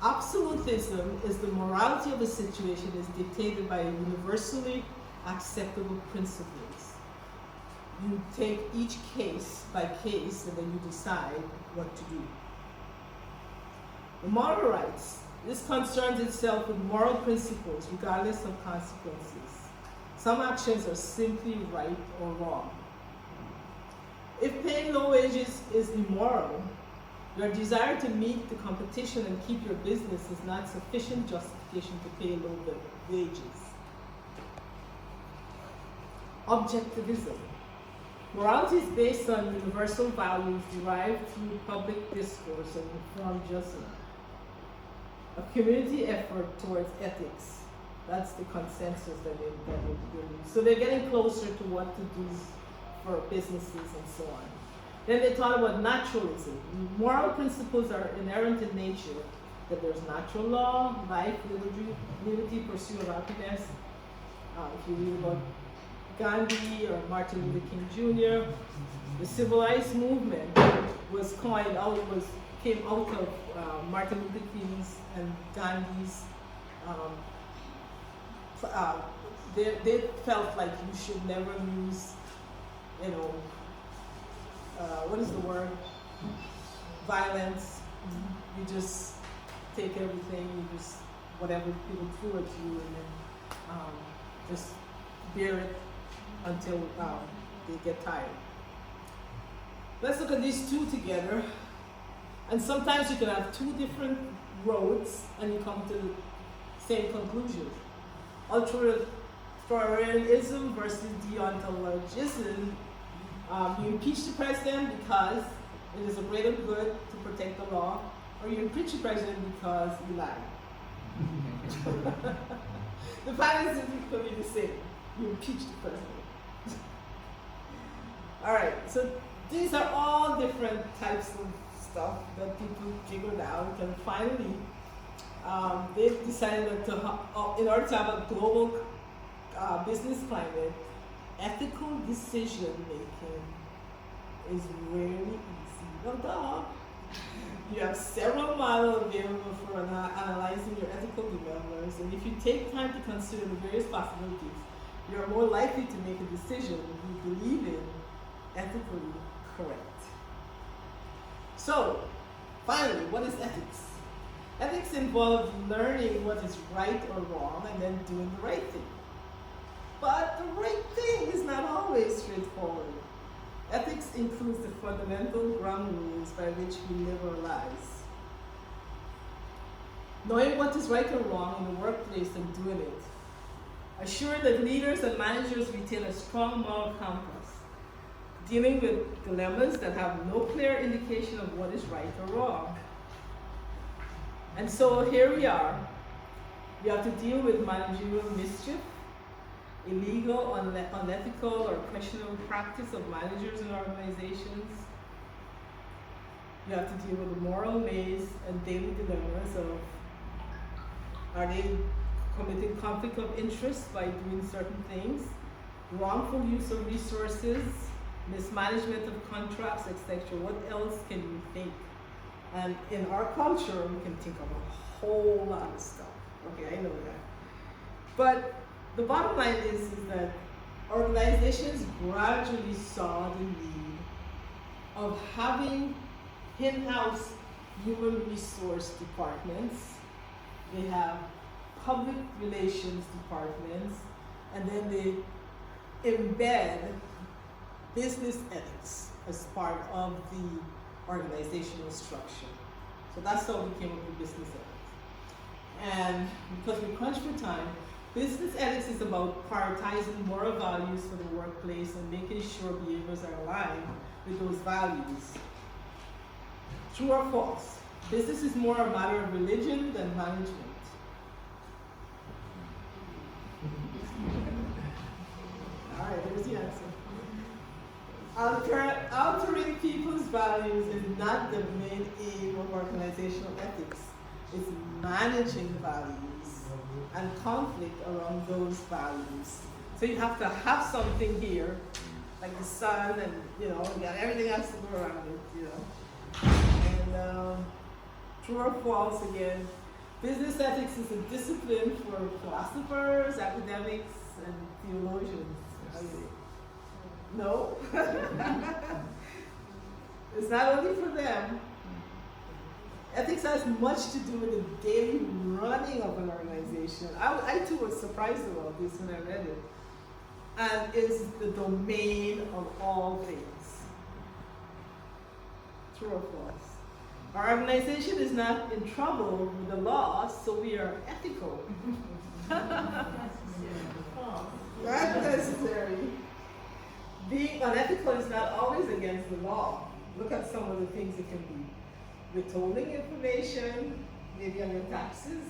A: Absolutism is the morality of a situation is dictated by universally acceptable principles. You take each case by case and then you decide what to do. The moral rights This concerns itself with moral principles regardless of consequences. Some actions are simply right or wrong. If paying low wages is immoral, your desire to meet the competition and keep your business is not sufficient justification to pay low wages. Objectivism. Morality is based on universal values derived through public discourse and informed judgment. A community effort towards ethics. That's the consensus that they're doing. So they're getting closer to what to do for businesses and so on. Then they thought about naturalism. Moral principles are inherent in nature, that there's natural law, life, liberty, pursuit of happiness. If you read about Gandhi or Martin Luther King Jr., the civil rights movement was came out of Martin Luther King's and Gandhi's. They felt like you should never use, what is the word? Violence. You just take everything, you just, whatever people threw at you, and then just bear it until they get tired. Let's look at these two together. And sometimes you can have two different roads and you come to the same conclusion. Authoritarianism versus deontologism. You impeach the president because it is a greater good to protect the law, or you impeach the president because he lied. The values could be the same. You impeach the president. All right, so these are all different types of stuff that people figured out, and finally, they've decided that in order to have a global business climate, ethical decision making is really easy. No, you have several models available for analyzing your ethical dilemmas, and if you take time to consider the various possibilities, you're more likely to make a decision you believe in ethically correct. So, finally, what is ethics? Ethics involves learning what is right or wrong and then doing the right thing. But the right thing is not always straightforward. Ethics includes the fundamental ground rules by which we live our lives. Knowing what is right or wrong in the workplace and doing it. Assure that leaders and managers retain a strong moral compass, dealing with dilemmas that have no clear indication of what is right or wrong. And so here we are. We have to deal with managerial mischief, illegal, unethical, or questionable practice of managers and organizations. You have to deal with the moral maze and daily dilemmas of, are they committing conflict of interest by doing certain things, wrongful use of resources, mismanagement of contracts, etc. What else can you think? And in our culture, we can think of a whole lot of stuff. Okay, I know that. But the bottom line is that organizations gradually saw the need of having in-house human resource departments. They have public relations departments, and then they embed business ethics as part of the organizational structure. So that's how we came up with business ethics. And because we're crunched for time, business ethics is about prioritizing moral values for the workplace and making sure behaviors are aligned with those values. True or false? Business is more a matter of religion than management. All right, here's the answer. Altering people's values is not the main aim of organizational ethics. It's managing values and conflict around those values. So you have to have something here, like the sun, and you got everything has to go around it, And true or false again, business ethics is a discipline for philosophers, academics, and theologians. No. It's not only for them. Ethics has much to do with the daily running of an organization. I too was surprised about this when I read it. And is the domain of all things. True or false? Our organization is not in trouble with the law, so we are ethical. Not necessary. Being unethical is not always against the law. Look at some of the things it can be. Withholding information, maybe on your taxes,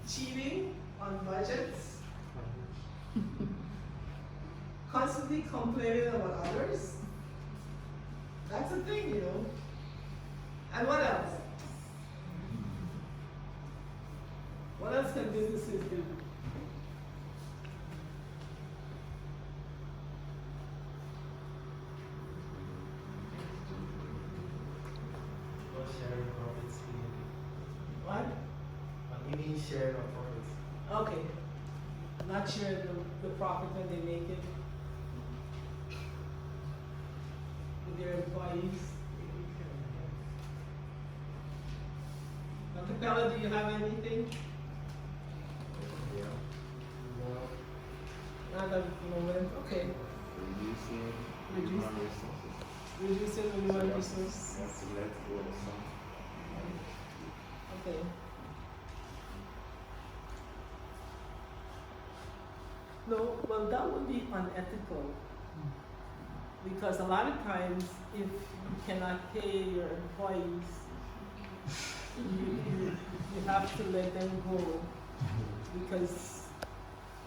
A: cheating on budgets, constantly complaining about others. That's a thing, you know. And what else? What else can businesses do?
B: Not sharing profits.
A: What?
B: You mean share of profits?
A: Okay. Not share the profit when they make it with their employees. Dr. Pella, do you have anything?
B: Yeah. No.
A: Not at the moment. Okay.
E: Reducing
A: Reduce-
E: human resources.
A: Reducing the human resource.
E: You have to let go of some.
A: Okay. No, well, that would be unethical. Because a lot of times, if you cannot pay your employees, you have to let them go because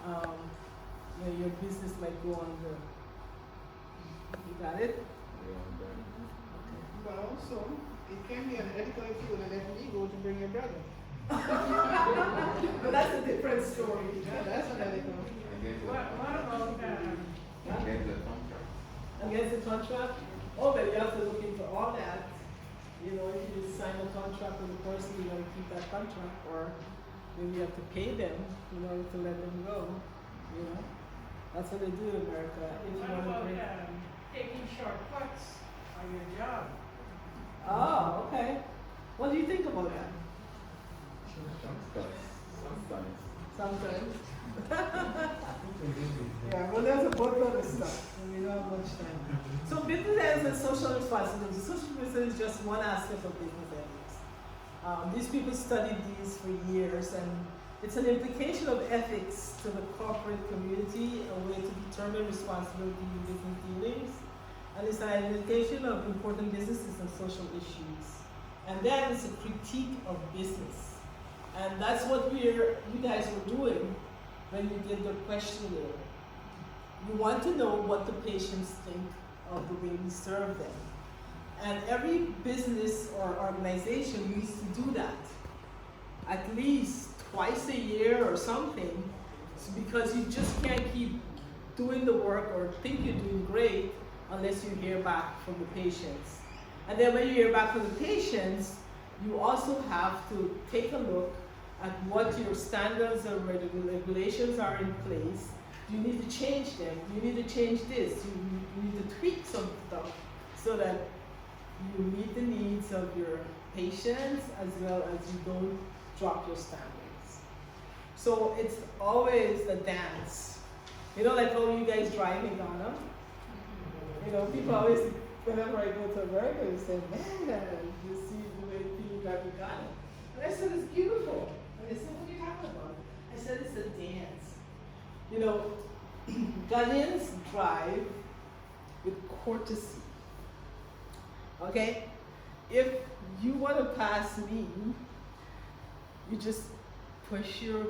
A: you know, your business might go under. You got it?
D: But also, it can be unethical if you would let me go to bring your brother.
A: But that's a different story.
D: Yeah, that's unethical.
E: Against the
A: Huh?
E: against the contract.
A: Against the contract? Oh, but you have to look into all that. You know, if you just sign a contract with a person, you gotta keep that contract, or maybe you have to pay them in order to let them go, you know? That's what they do in America. If you
D: What
A: wanna
D: about
A: bring.
D: taking shortcuts on your job?
A: Oh, okay. What do you think about that?
E: Sometimes.
A: Sometimes. Yeah, well, there's a boatload of stuff, and we don't have much time. So business ethics and social responsibility. Social responsibility is just one aspect of business ethics. These people studied these for years, and it's an implication of ethics to the corporate community, a way to determine responsibility in business dealings, and it's an identification of important businesses and social issues. And then it's a critique of business. And that's what you guys were doing when you did the questionnaire. You want to know what the patients think of the way we serve them. And every business or organization needs to do that at least twice a year or something, because you just can't keep doing the work or think you're doing great unless you hear back from the patients. And then when you hear back from the patients, you also have to take a look at what your standards and regulations are in place. You need to change them. You need to change this. You need to tweak some stuff so that you meet the needs of your patients as well as you don't drop your standards. So it's always a dance. You know, like how you guys drive in Ghana? You know, people always, whenever I go to America, they say, man, you see the way people drive in Ghana. And I said, it's beautiful. And they said, what are you talking about? I said, it's a dance. You know, Ghanaians drive with courtesy. Okay? If you want to pass me, you just push your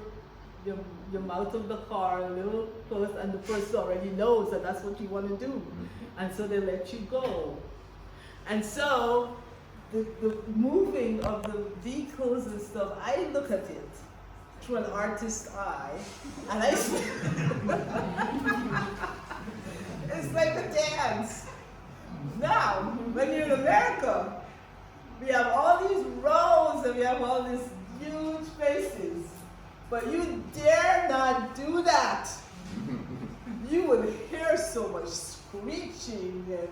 A: mouth of the car a little close, and the person already knows that that's what you want to do. And so they let you go. And so the moving of the vehicles and stuff, I look at it through an artist's eye, and I say, it's like a dance. Now, when you're in America, we have all these roads and we have all these huge spaces, but you dare not do that. You would hear so much screeching, and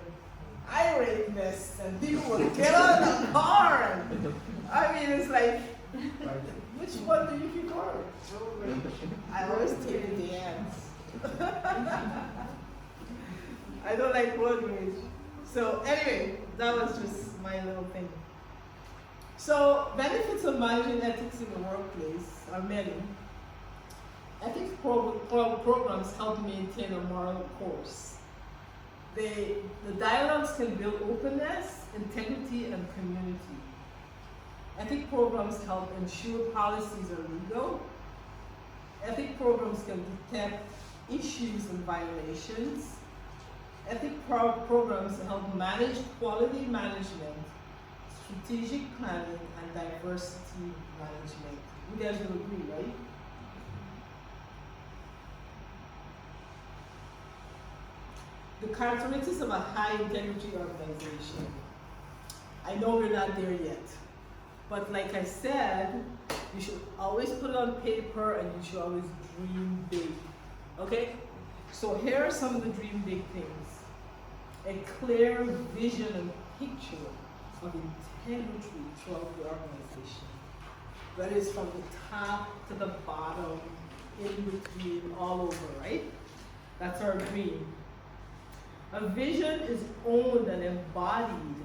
A: irateness, and people would get on the car. And, I mean, it's like, which one do you prefer? I always take the ends. I don't like road rage. So anyway, that was just my little thing. So benefits of managing ethics in the workplace are many. Ethics programs help maintain a moral course. The dialogues can build openness, integrity, and community. Ethics programs help ensure policies are legal. Ethics programs can detect issues and violations. Ethics programs help manage quality management, strategic planning, and diversity management. You guys will agree, right? The characteristics of a high integrity organization. I know we're not there yet, but like I said, you should always put it on paper and you should always dream big, okay? So here are some of the dream big things. A clear vision and picture of integrity throughout the organization. That is from the top to the bottom, in between, all over, right? That's our dream. A vision is owned and embodied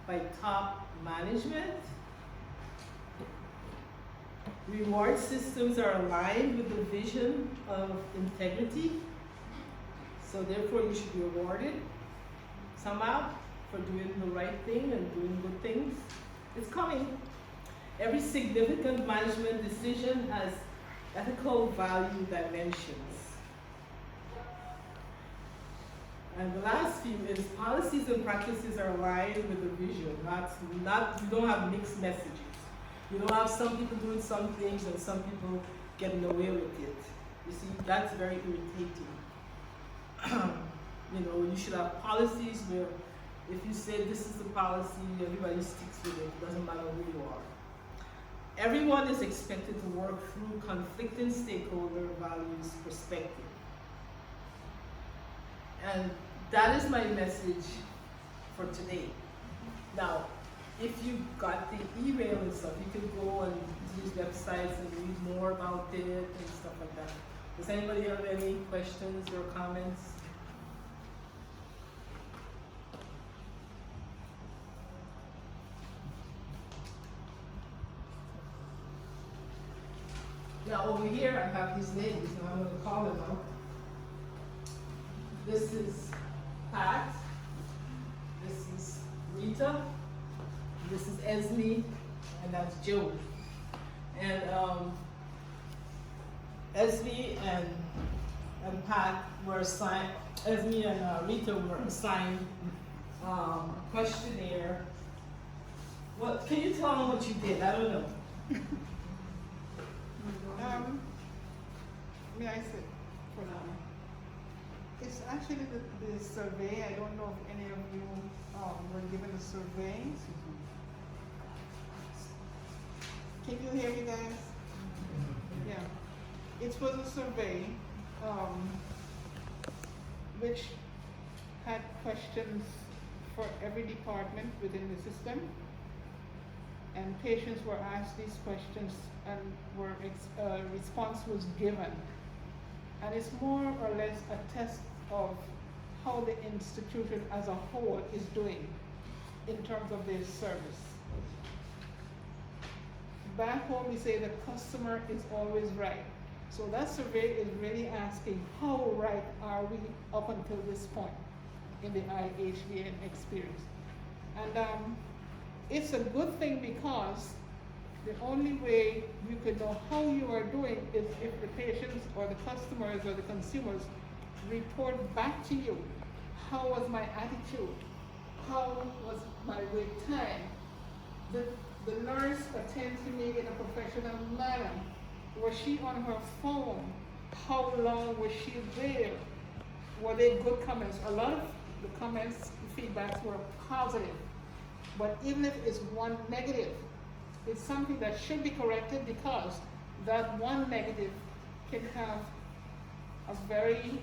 A: by top management. Reward systems are aligned with the vision of integrity. So therefore you should be rewarded somehow for doing the right thing and doing good things. It's coming. Every significant management decision has ethical value dimensions. And the last few is policies and practices are aligned with the vision. You don't have mixed messages. You don't have some people doing some things and some people getting away with it. You see, that's very irritating. You know, you should have policies where if you say this is the policy, everybody sticks with it. It doesn't matter who you are. Everyone is expected to work through conflicting stakeholder values perspective. And that is my message for today. Now, if you got the email and stuff, you can go and these websites and read more about it and stuff like that. Does anybody have any questions or comments? Now over here I have these names, and I'm going to call them out. This is Pat, this is Rita, this is Esme, and that's Joe. And Esme and Pat were assigned, Esme and Rita were assigned questionnaire. What, can you tell them what you did? I don't know.
D: May I sit for now? It's actually the survey. I don't know if any of you were given a survey. Can you hear me, guys? Yeah. It was a survey which had questions for every department within the system. And patients were asked these questions and response was given. And it's more or less a test of how the institution as a whole is doing in terms of their service. Back home we say the customer is always right. So that survey is really asking how right are we up until this point in the IHDN experience. And it's a good thing because the only way you can know how you are doing is if the patients or the customers or the consumers report back to you, how was my attitude? How was my wait time? The nurse attended to me in a professional manner. Was she on her phone? How long was she there? Were they good comments? A lot of the comments, the feedbacks were positive. But even if it's one negative, it's something that should be corrected because that one negative can have a very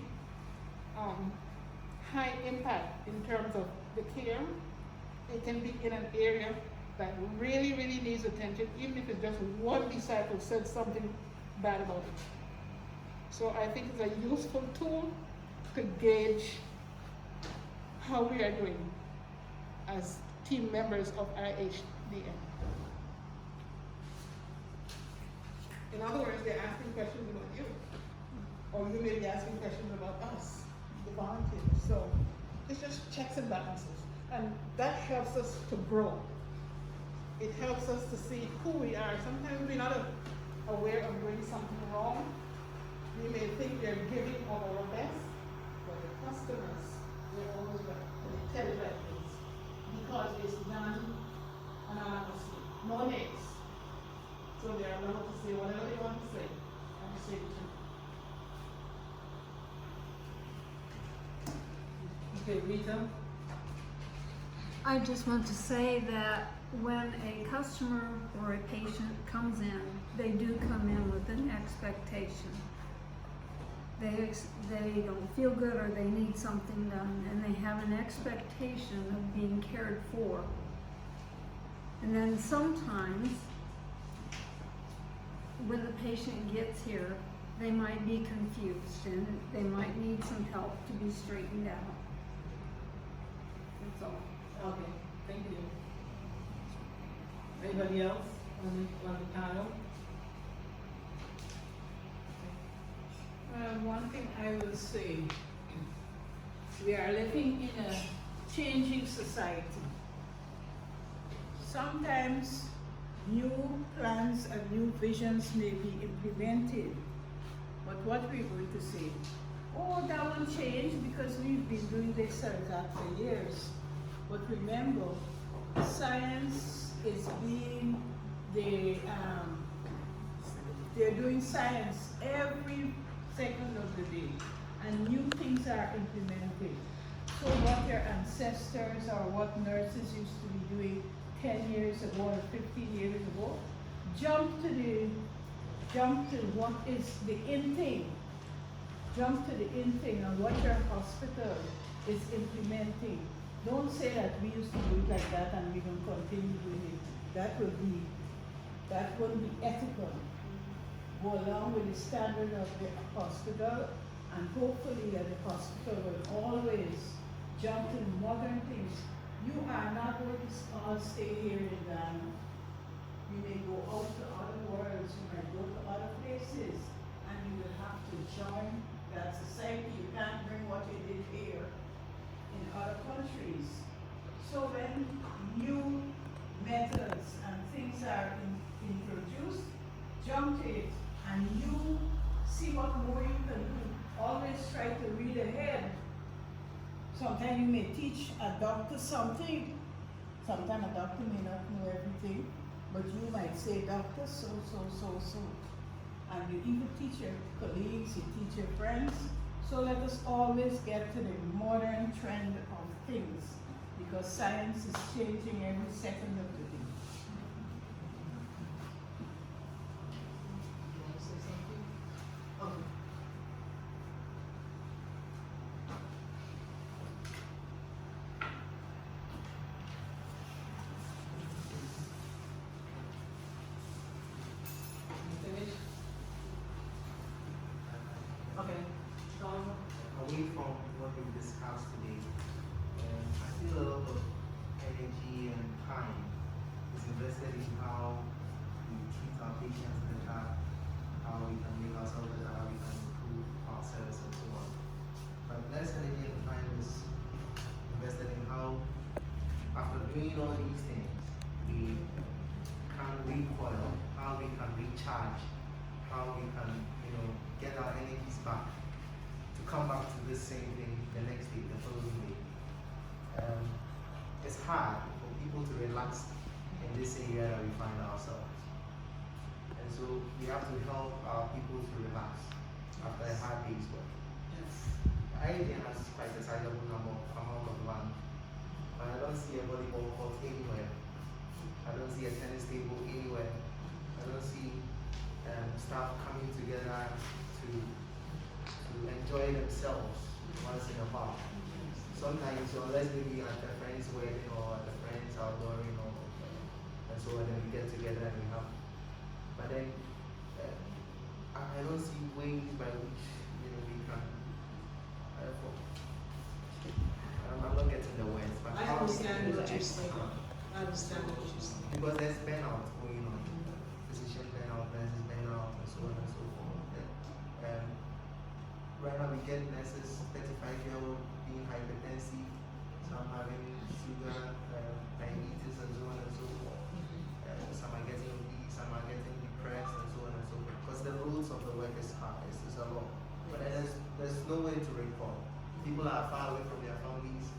D: high impact in terms of
F: the care. It can be in an area that really, really needs attention, even if it's just one disciple said something bad about it. So I think it's a useful tool to gauge how we are doing as team members of IHDN. In other words, they're asking questions about you, or you may be asking questions about us, the volunteers. So it's just checks and balances, and that helps us to grow. It helps us to see who we are. Sometimes we're not aware of doing something wrong. We may think we are giving of our best, but the customers, they're always right. They tell you right things because it's done anonymously, no names. So they are allowed to say whatever they want to say, and to say the truth.
A: Okay, Rita?
G: I just want to say that when a customer or a patient comes in, they do come in with an expectation. They don't feel good or they need something done, and they have an expectation of being cared for. And then sometimes, when the patient gets here, they might be confused and they might need some help to be straightened out. That's all.
A: Okay, thank you. Anybody else on the panel?
D: One thing I will say, we are living in a changing society. Sometimes new plans and new visions may be implemented, but what we're going to say, oh, that will change because we've been doing this or that for years. But remember, science is being they're doing science every second of the day, and new things are implemented. So what your ancestors or what nurses used to be doing 10 years ago or 15 years ago, jump to what is the in thing. Jump to the in thing and what your hospital is implementing. Don't say that we used to do it like that and we can continue doing it. That wouldn't be ethical. Go along with the standard of the hospital, and hopefully that the hospital will always jump to modern things. You are not going to all stay here in Ghana. You may go out to other worlds, you might go to other places, and you will have to join that society. You can't bring what you did here in other countries. So when new methods and things are introduced, jump to it, and you see what more you can do. Always try to read ahead. Sometimes you may teach a doctor something. Sometimes a doctor may not know everything, but you might say, doctor, so. And you even teach your colleagues, you teach your friends. So let us always get to the modern trend of things, because science is changing every second of the day.
A: You want to say something? Okay. You finished? Okay.
B: Away from what we discussed today, I feel a lot of energy and time is invested in how we treat our patients better, how we can make ourselves better, how we can improve ourselves and so on. But less energy and time is invested in how, after doing all these things, we can recoil, how we can recharge, how we can, get our energies back to come back to this same thing the next day, the following day. It's hard for people to relax in this area that we find ourselves. And so we have to help our people to relax after a hard day's work.
A: Yes.
B: IHDN has quite a sizable amount of land, but I don't see a volleyball court anywhere. I don't see a tennis table anywhere. I don't see staff coming together to enjoy themselves once in a while. sometimes, unless maybe at a friend's wedding or at a friend's outdooring or and so on, then we get together and we have. But then I don't see ways by which we can. I'm not getting the words, but
A: I
B: how we can
A: understand
B: do
A: what
B: that.
A: you're saying. I understand what you're saying.
B: Because there's burnout going on, physician burnout, nurses burnout, and so on and so forth. Right now we get nurses 35-year-old being hypertensive, some having sugar, diabetes, and so on and so forth. Some are getting obese, some are getting depressed, and so on and so forth. Because the loads of the work is hard, it's a lot. But there's no way to report. People are far away from their families.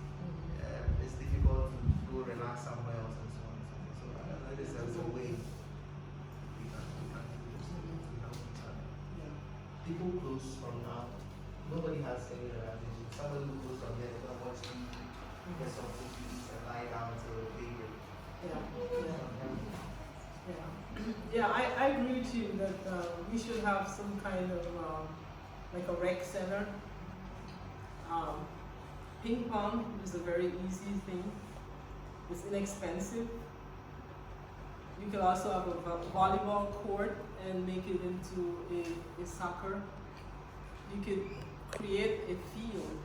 B: It's difficult to go relax somewhere else and so on and so forth. So I don't know if there's a way we can do this to help each other. People close from now, nobody has any relationship. Somebody who close from there, they're gonna watch TV, get some food to eat and lie down till they get.
A: Yeah, I agree with you that we should have some kind of like a rec center. Ping pong is a very easy thing. It's inexpensive. You can also have a volleyball court and make it into a soccer. You could create a field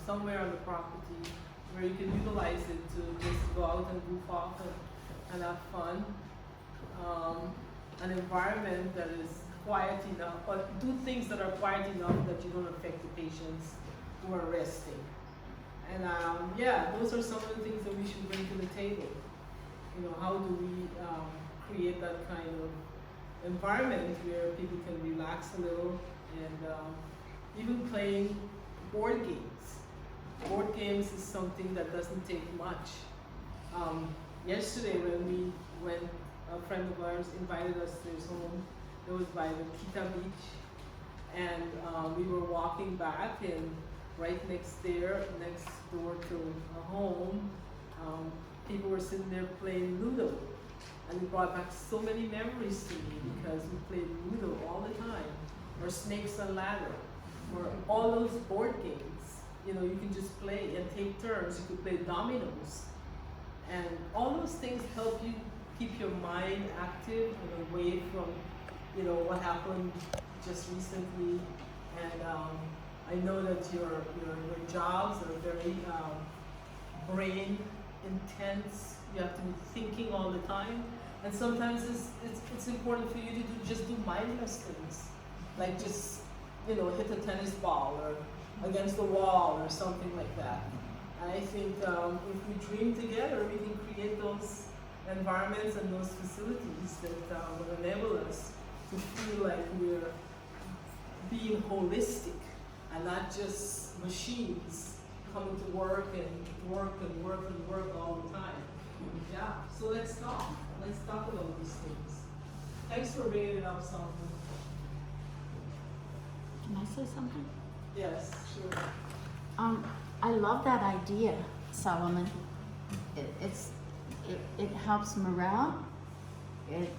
A: somewhere on the property where you can utilize it to just go out and goof off and have fun. An environment that is quiet enough, but do things that are quiet enough that you don't affect the patients who are resting. And those are some of the things that we should bring to the table. How do we create that kind of environment where people can relax a little and even playing board games. Board games is something that doesn't take much. Yesterday when a friend of ours invited us to his home, it was by the Kita Beach, and we were walking back, and right next door to a home, people were sitting there playing Ludo, and it brought back so many memories to me because we played Ludo all the time, or Snakes and Ladder, or all those board games. You can just play and take turns. You could play dominoes, and all those things help you keep your mind active and away from what happened just recently. And I know that your jobs are very brain intense. You have to be thinking all the time, and sometimes it's important for you to just do mindless things, like just hit a tennis ball or against the wall or something like that. And I think if we dream together, we can create those environments and those facilities that will enable us to feel like we're being holistic and not just machines coming to work and work and work and work all the time. Yeah, so let's talk. Let's talk about these things. Thanks for bringing it up, Solomon.
C: Can I say something?
A: Yes, sure.
C: I love that idea, Solomon. It helps morale. It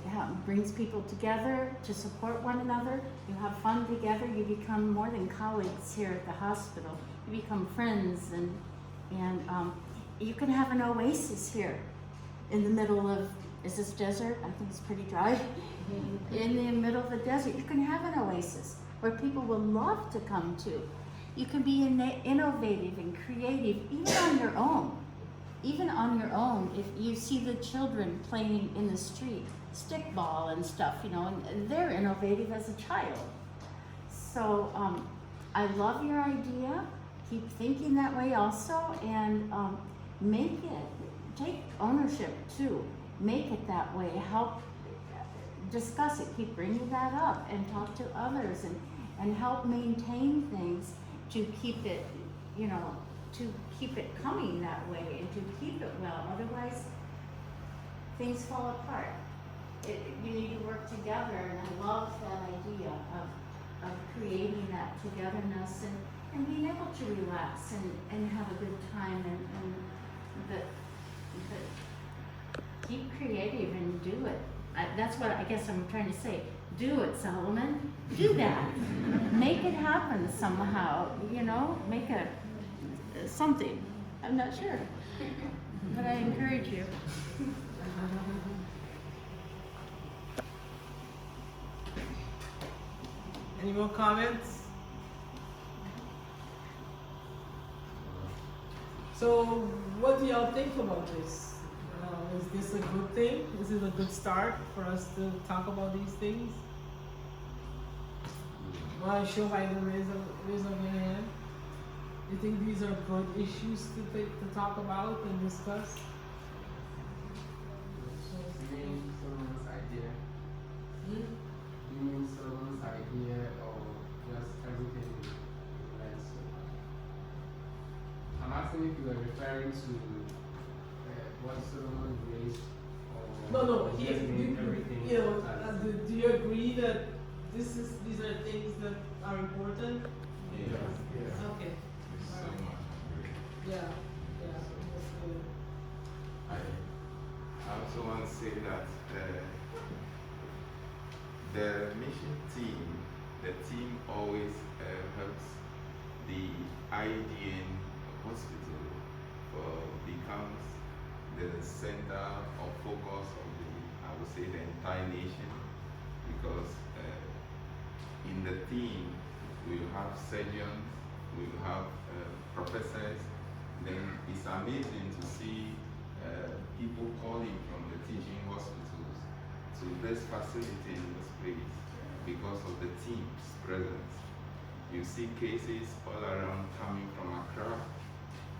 C: brings people together to support one another. You have fun together. You become more than colleagues here at the hospital. You become friends, and you can have an oasis here in the middle of, is this desert? I think it's pretty dry. In the middle of the desert, you can have an oasis where people will love to come to. You can be innovative and creative, even on your own. Even on your own, if you see the children playing in the street, stickball and stuff, and they're innovative as a child. So I love your idea. Keep thinking that way also, and take ownership too. Make it that way. Help discuss it. Keep bringing that up and talk to others, and help maintain things to keep it, to keep it coming that way and to keep it well. Otherwise, things fall apart. You need to work together, and I love that idea of creating that togetherness and being able to relax and have a good time but keep creative and do it. That's what I guess I'm trying to say. Do it, Solomon. Do that. Make it happen somehow. something. I'm not sure. But I encourage you.
A: Any more comments? So, what do y'all think about this? Is this a good thing? Is it a good start for us to talk about these things? Want to show by the raise of your hand? You think these are good issues to talk about and discuss?
H: You mean someone's idea?
A: Hmm?
H: You mean someone's idea or just everything you read so far? I'm asking if you are referring to what Solomon raised or
A: No,
H: just mean everything.
A: you know, do you agree that these are things that are important?
E: Yeah.
A: Okay.
E: So much.
A: Yeah, that's good.
E: I also want to say that the mission team, the team always helps the IHDN hospital becomes the center of focus of I would say, the entire nation, because in the team we will have surgeons, we will have professors. Then it's amazing to see people calling from the teaching hospitals to this facility in this place because of the team's presence. You see cases all around coming from Accra,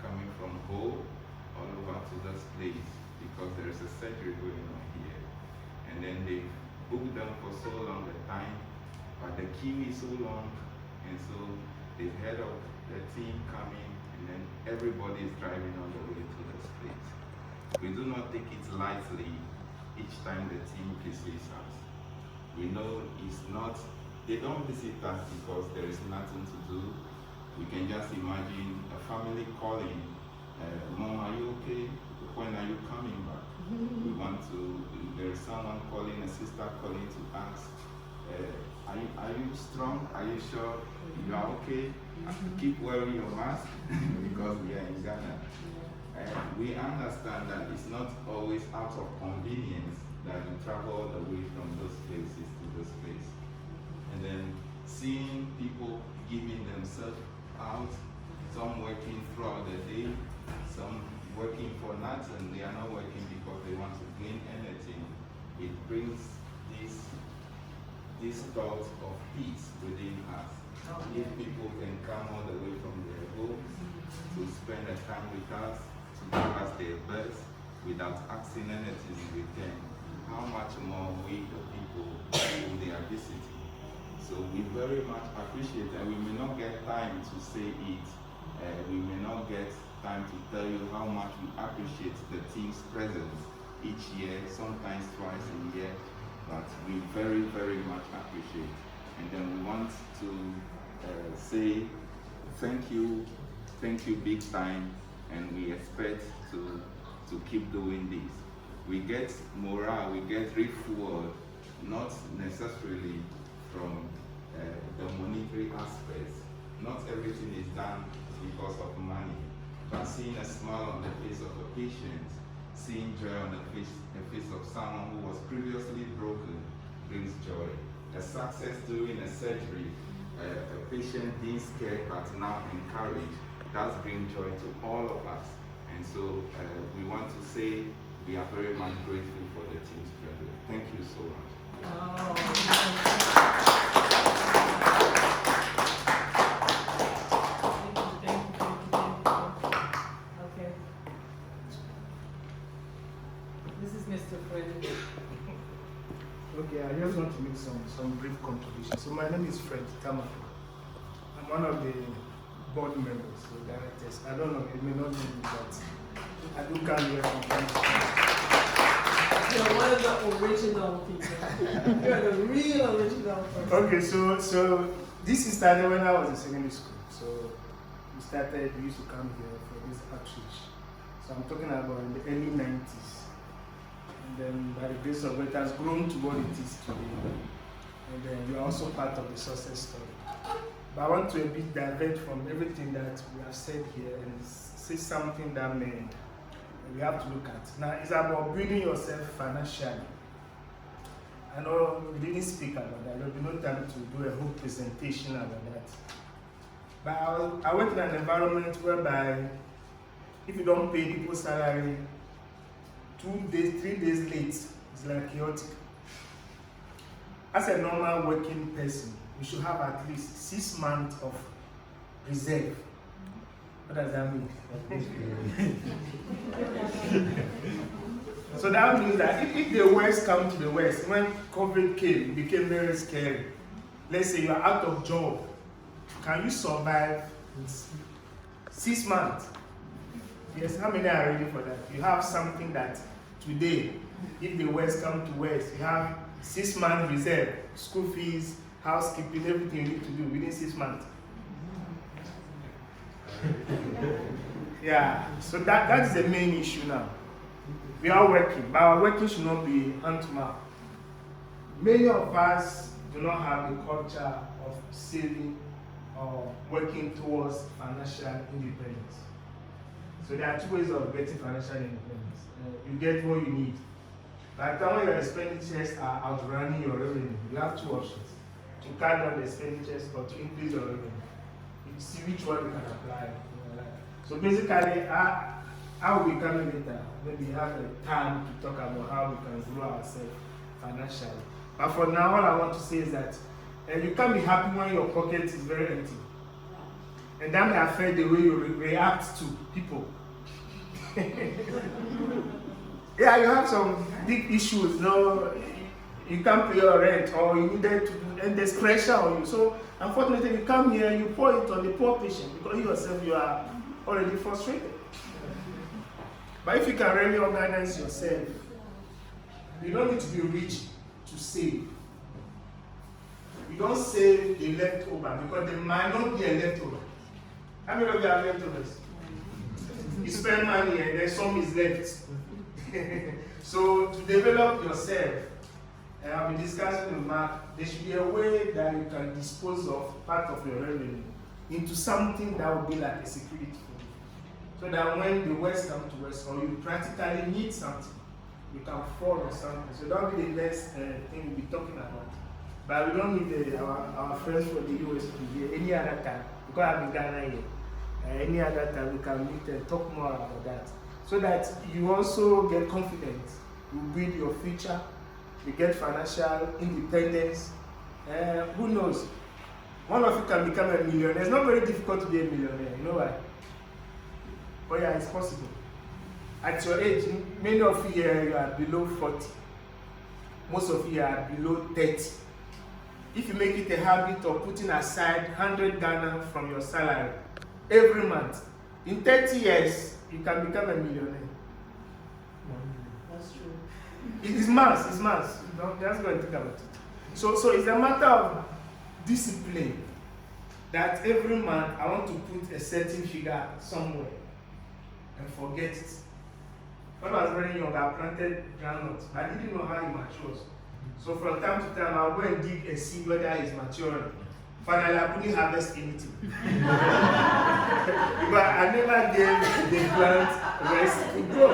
E: coming from Ho, all over to this place because there is a surgery going on here. And then they booked them for so long a time, but the queue is so long, and so they've heard of the team coming, and then everybody is driving on the way to this place. We do not take it lightly each time the team visits us. We know it's not, they don't visit us because there is nothing to do. We can just imagine a family calling, Mom, are you okay? When are you coming back? We want to, there is someone calling, a sister calling to ask, are you strong? Are you sure you are okay? Keep wearing your mask because we are in Ghana. We understand that it's not always out of convenience that we travel all the way from those places to this place. And then seeing people giving themselves out, some working throughout the day, some working for nothing. They are not working because they want to gain anything. It brings this thought of peace within us. If people can come all the way from their homes to spend a time with us, to give us their best without asking anything in return, how much more we, the people who they are visiting. So we very much appreciate, and we may not get time to say it. We may not get time to tell you how much we appreciate the team's presence each year, sometimes twice a year, but we very, very much appreciate. And then we want to say thank you big time, and we expect to keep doing this. We get morale, we get refuel, not necessarily from the monetary aspects. Not everything is done because of money, but seeing a smile on the face of a patient, seeing joy on the face of someone who was previously broken brings joy. A success during a surgery, a patient being scared but now encouraged, does bring joy to all of us. And so we want to say we are very much grateful for the team's presence. Thank you so much.
A: Okay. This is Mr. Fred.
I: Okay, I just want to make some brief contribution. So my name is Fred Tamako. I'm one of the board members, so directors. I don't know, it may not be, but I do come here from time to time.
A: You're one of the original people. You're the real original person.
I: Okay, so this started when I was in secondary school. So we used to come here for this outreach. So I'm talking about in the early 90s. And then by the grace of God, it has grown to what it is today. And then you are also part of the success story. But I want to a bit divert from everything that we have said here and say something that we have to look at. Now, it's about building yourself financially. I know we didn't speak about that. There will be no time to do a whole presentation about that. But I work in an environment whereby if you don't pay people's salary 2 days, 3 days late, it's like chaotic. As a normal working person, you should have at least 6 months of reserve. What does that mean? So that means that if the worst come to the worst, when COVID came, it became very scary. Let's say you are out of job. Can you survive 6 months? Yes, how many are ready for that? You have something that today, if the worst come to worst, you have 6 months reserve, school fees, housekeeping, everything you need to do within 6 months. Yeah, so that is the main issue now. We are working, but our working should not be hand-to-mouth. Many of us do not have the culture of saving or working towards financial independence. So there are 2 ways of getting financial independence. You get what you need. By the time your expenditures are outrunning your revenue, you have 2 options. To cut down the expenditures or to increase your revenue. You see which one you can apply. So basically, I will be coming later. Maybe have a time to talk about how we can grow ourselves financially. But for now, all I want to say is that you can't be happy when your pocket is very empty. And that may affect the way you react to people. Yeah, you have some big issues. No, you can't pay your rent, or you needed to, and there's pressure on you. So, unfortunately, you come here and you pour it on the poor patient because you yourself you are already frustrated. But if you can really organize yourself, you don't need to be rich to save. You don't save the leftover because there might not be a leftover. How many of you have leftovers? You spend money and then some is left. So to develop yourself, and I'll be discussing with Mark, there should be a way that you can dispose of part of your revenue into something that will be like a security for you. So that when the worst comes to worst, or you practically need something, you can fall on something. So that will be the next thing we'll be talking about. But we don't need our friends from the US to be here any other time, because I'm in Ghana here. Any other time we can meet and talk more about that. So that you also get confidence, you build your future, you get financial independence. Who knows? One of you can become a millionaire. It's not very difficult to be a millionaire, you know why? But yeah, it's possible. At your age, many of you here you are below 40. Most of you are below 30. If you make it a habit of putting aside 100 Ghana from your salary every month, in 30 years, you can become a millionaire.
A: That's true.
I: It's mass, it's mass. Don't just go and think about it. So it's a matter of discipline that every month I want to put a certain figure somewhere and forget it. When I was very young, I planted groundnuts. I didn't know how it matures. So from time to time, I'll go and dig and see whether it's maturing. Finally, I couldn't harvest anything. Because I never gave the plant rest to grow.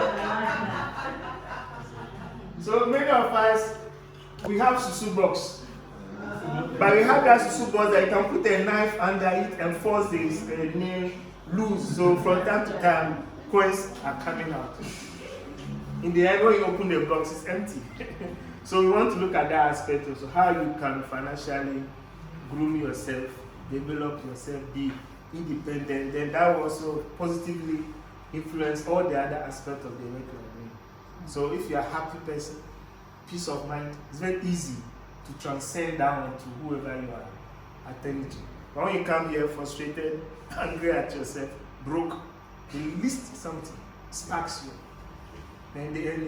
I: So many of us, we have susu box. But we have that susu box that you can put a knife under it and force this nail loose. So from time to time, coins are coming out. In the end, when you open the box, it's empty. So we want to look at that aspect also, how you can financially groom yourself, develop yourself, be independent, then that will also positively influence all the other aspects of the work you are doing. So if you are a happy person, peace of mind, it's very easy to transcend down to whoever you are attending to. But when you come here frustrated, angry at yourself, broke, the least something sparks you. Then in the end,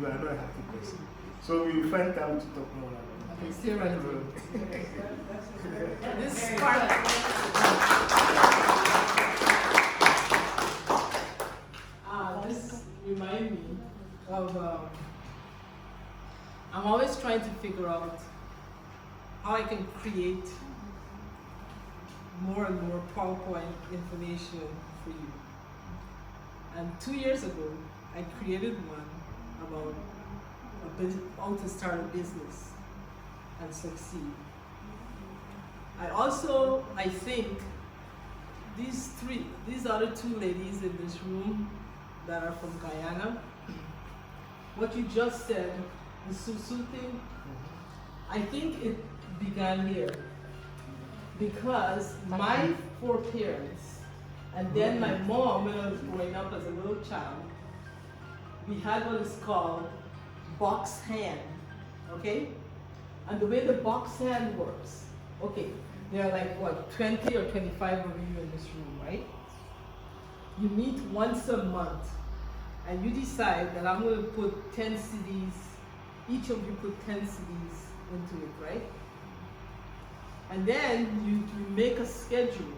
I: you are not a happy person. So we will find time to talk more about it.
A: Okay, still right. This part. This reminds me of. I'm always trying to figure out how I can create more and more PowerPoint information for you. And 2 years ago, I created one about how to start a business and succeed. I think these other two ladies in this room that are from Guyana, what you just said, the Susu thing, I think it began here. Because my 4 parents, and then my mom, when I was growing up as a little child, we had what is called box hand, okay? And the way the box hand works, okay, there are like what, 20 or 25 of you in this room, right? You meet once a month, and you decide that I'm going to put 10 CDs, each of you put 10 CDs into it, right? And then you make a schedule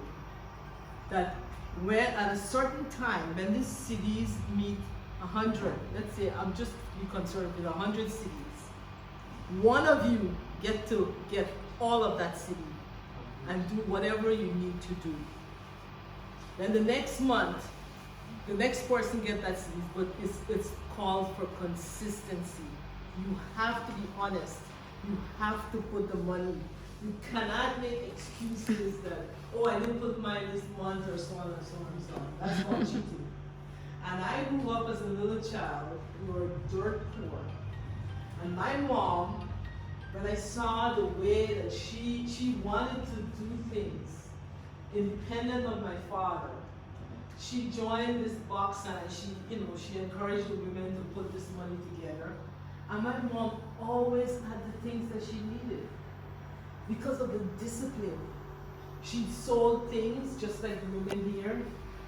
A: that when at a certain time, when these CDs meet 100, let's say I'm just be conservative, 100 CDs, one of you get to get all of that CD and do whatever you need to do. Then the next month, the next person get that CD, but it's called for consistency. You have to be honest. You have to put the money. You cannot make excuses that, oh, I didn't put mine this month or so on and so on and so on. That's called cheating. And I grew up as a little child, we were dirt poor. And my mom, when I saw the way that she wanted to do things independent of my father, she joined this box and she encouraged the women to put this money together. And my mom always had the things that she needed. Because of the discipline. She sold things just like the women here.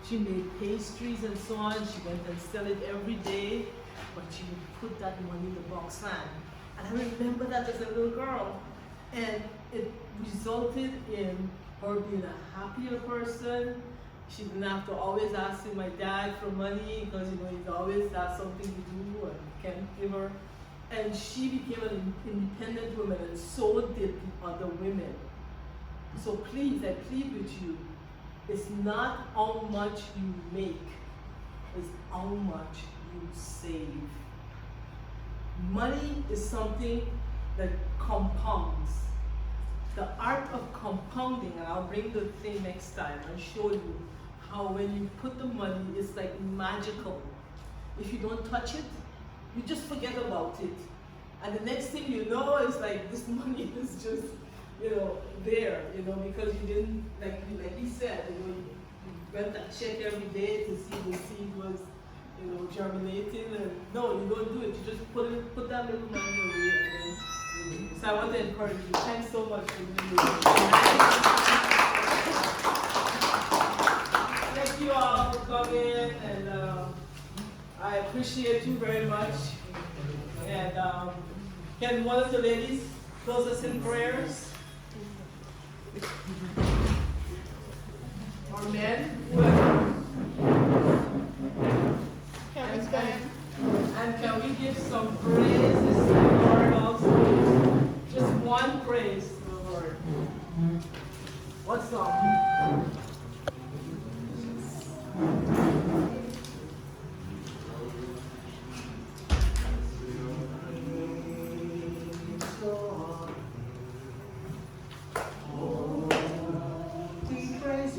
A: She made pastries and so on. She went and sell it every day, but she would put that money in the box hand. And I remember that as a little girl. And it resulted in her being a happier person. She didn't have to always ask my dad for money because he's always got something to do and can't give her. And she became an independent woman, and so did the other women. So please, I plead with you, it's not how much you make, it's how much you save. Money is something that compounds. The art of compounding, and I'll bring the thing next time and show you how when you put the money, it's like magical. If you don't touch it, you just forget about it. And the next thing you know is like this money is just, there, because you didn't, like he said, you went and check every day to see the seed was, germinating. And no, you don't do it. You just put that little money away and then, so I want to encourage you. Thanks so much for doing this. Thank you all for coming, and I appreciate you very much. And can one of the ladies close us in prayers? Or men? Whoever. And can we give some praises to the Lord also? Just one praise to the Lord. What song?
J: We praise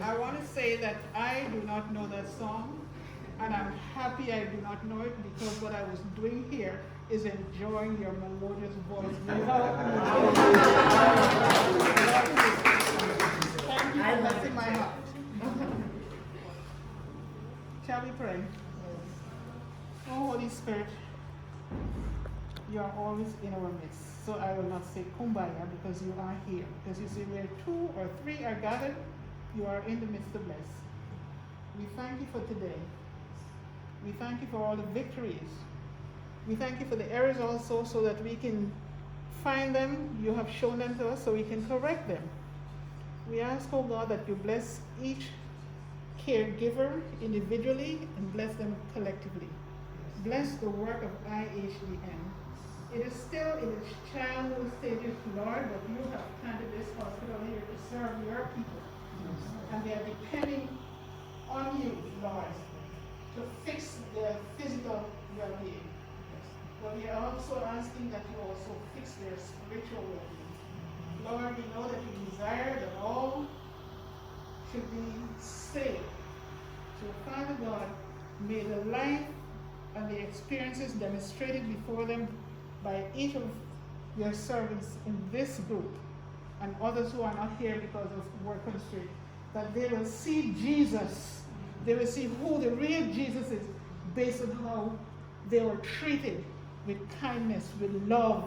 F: I want to say that I do not know that song, and I'm happy I do not know it because what I was doing here is enjoying your melodious voice. Thank you for blessing my heart. Shall we pray? Oh, Holy Spirit, you are always in our midst. So I will not say kumbaya because you are here. Because you say where 2 or 3 are gathered, you are in the midst of us. We thank you for today. We thank you for all the victories. We thank you for the errors also so that we can find them. You have shown them to us so we can correct them. We ask, oh God, that you bless each caregiver individually and bless them collectively. Bless the work of IHDN. It is still in its childhood stages, Lord, but you have planted this hospital here to serve your people. And they are depending on you, Lord, to fix their physical well-being. But we are also asking that you also fix their spiritual well-being. Lord, we know that you desire that all should be saved. So, Father God, may the life and the experiences demonstrated before them by each of your servants in this group and others who are not here because of work constraint, that they will see Jesus. They will see who the real Jesus is based on how they were treated with kindness, with love,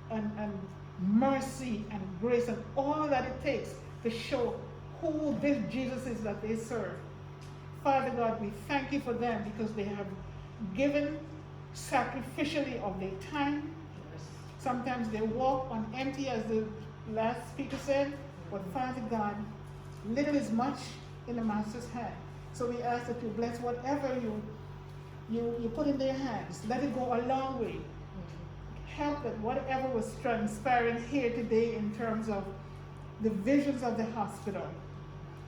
F: and mercy and grace and all that it takes to show who this Jesus is that they serve. Father God, we thank you for them because they have given sacrificially of their time. Sometimes they walk on empty, as the last speaker said, but Father God, little is much in the Master's hand. So we ask that you bless whatever you put in their hands. Let it go a long way. Help that whatever was transpiring here today in terms of the visions of the hospital,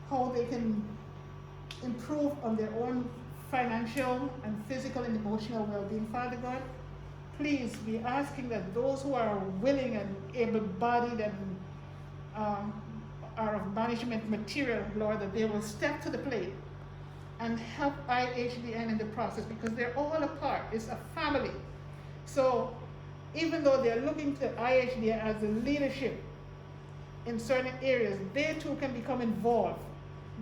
F: how they can improve on their own financial and physical and emotional well-being. Father God, please be asking that those who are willing and able-bodied and are of management material, Lord, that they will step to the plate and help IHDN in the process because they're all a part. It's a family. So even though they're looking to IHDN as a leadership in certain areas, they too can become involved,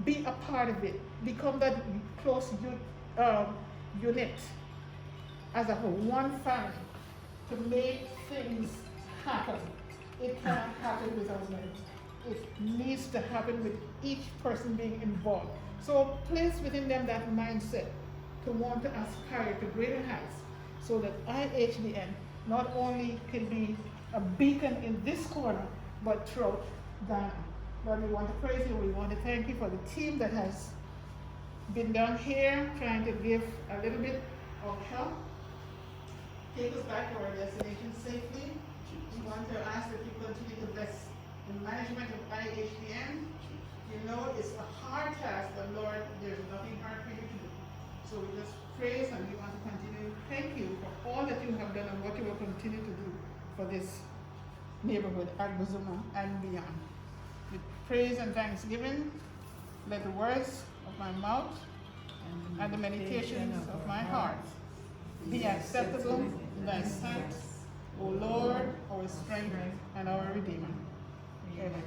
F: be a part of it, become that close unit as a whole, one family, to make things happen. It cannot happen without them. It needs to happen with each person being involved. So place within them that mindset to want to aspire to greater heights so that IHDN not only can be a beacon in this corner, but throughout Ghana. Lord, we want to praise you. We want to thank you for the team that has been down here trying to give a little bit of help, take us back to our destination safely. We want to ask that you continue to bless the management of IHDN. You know it's a hard task, but Lord, there's nothing hard for you to do. So we just praise and we want to continue. Thank you for all that you have done and what you will continue to do for this neighborhood at Buzuma and beyond. With praise and thanksgiving, let the words of my mouth and the meditations of my heart be acceptable in thy sight, O Lord, our strength and our Redeemer. Amen.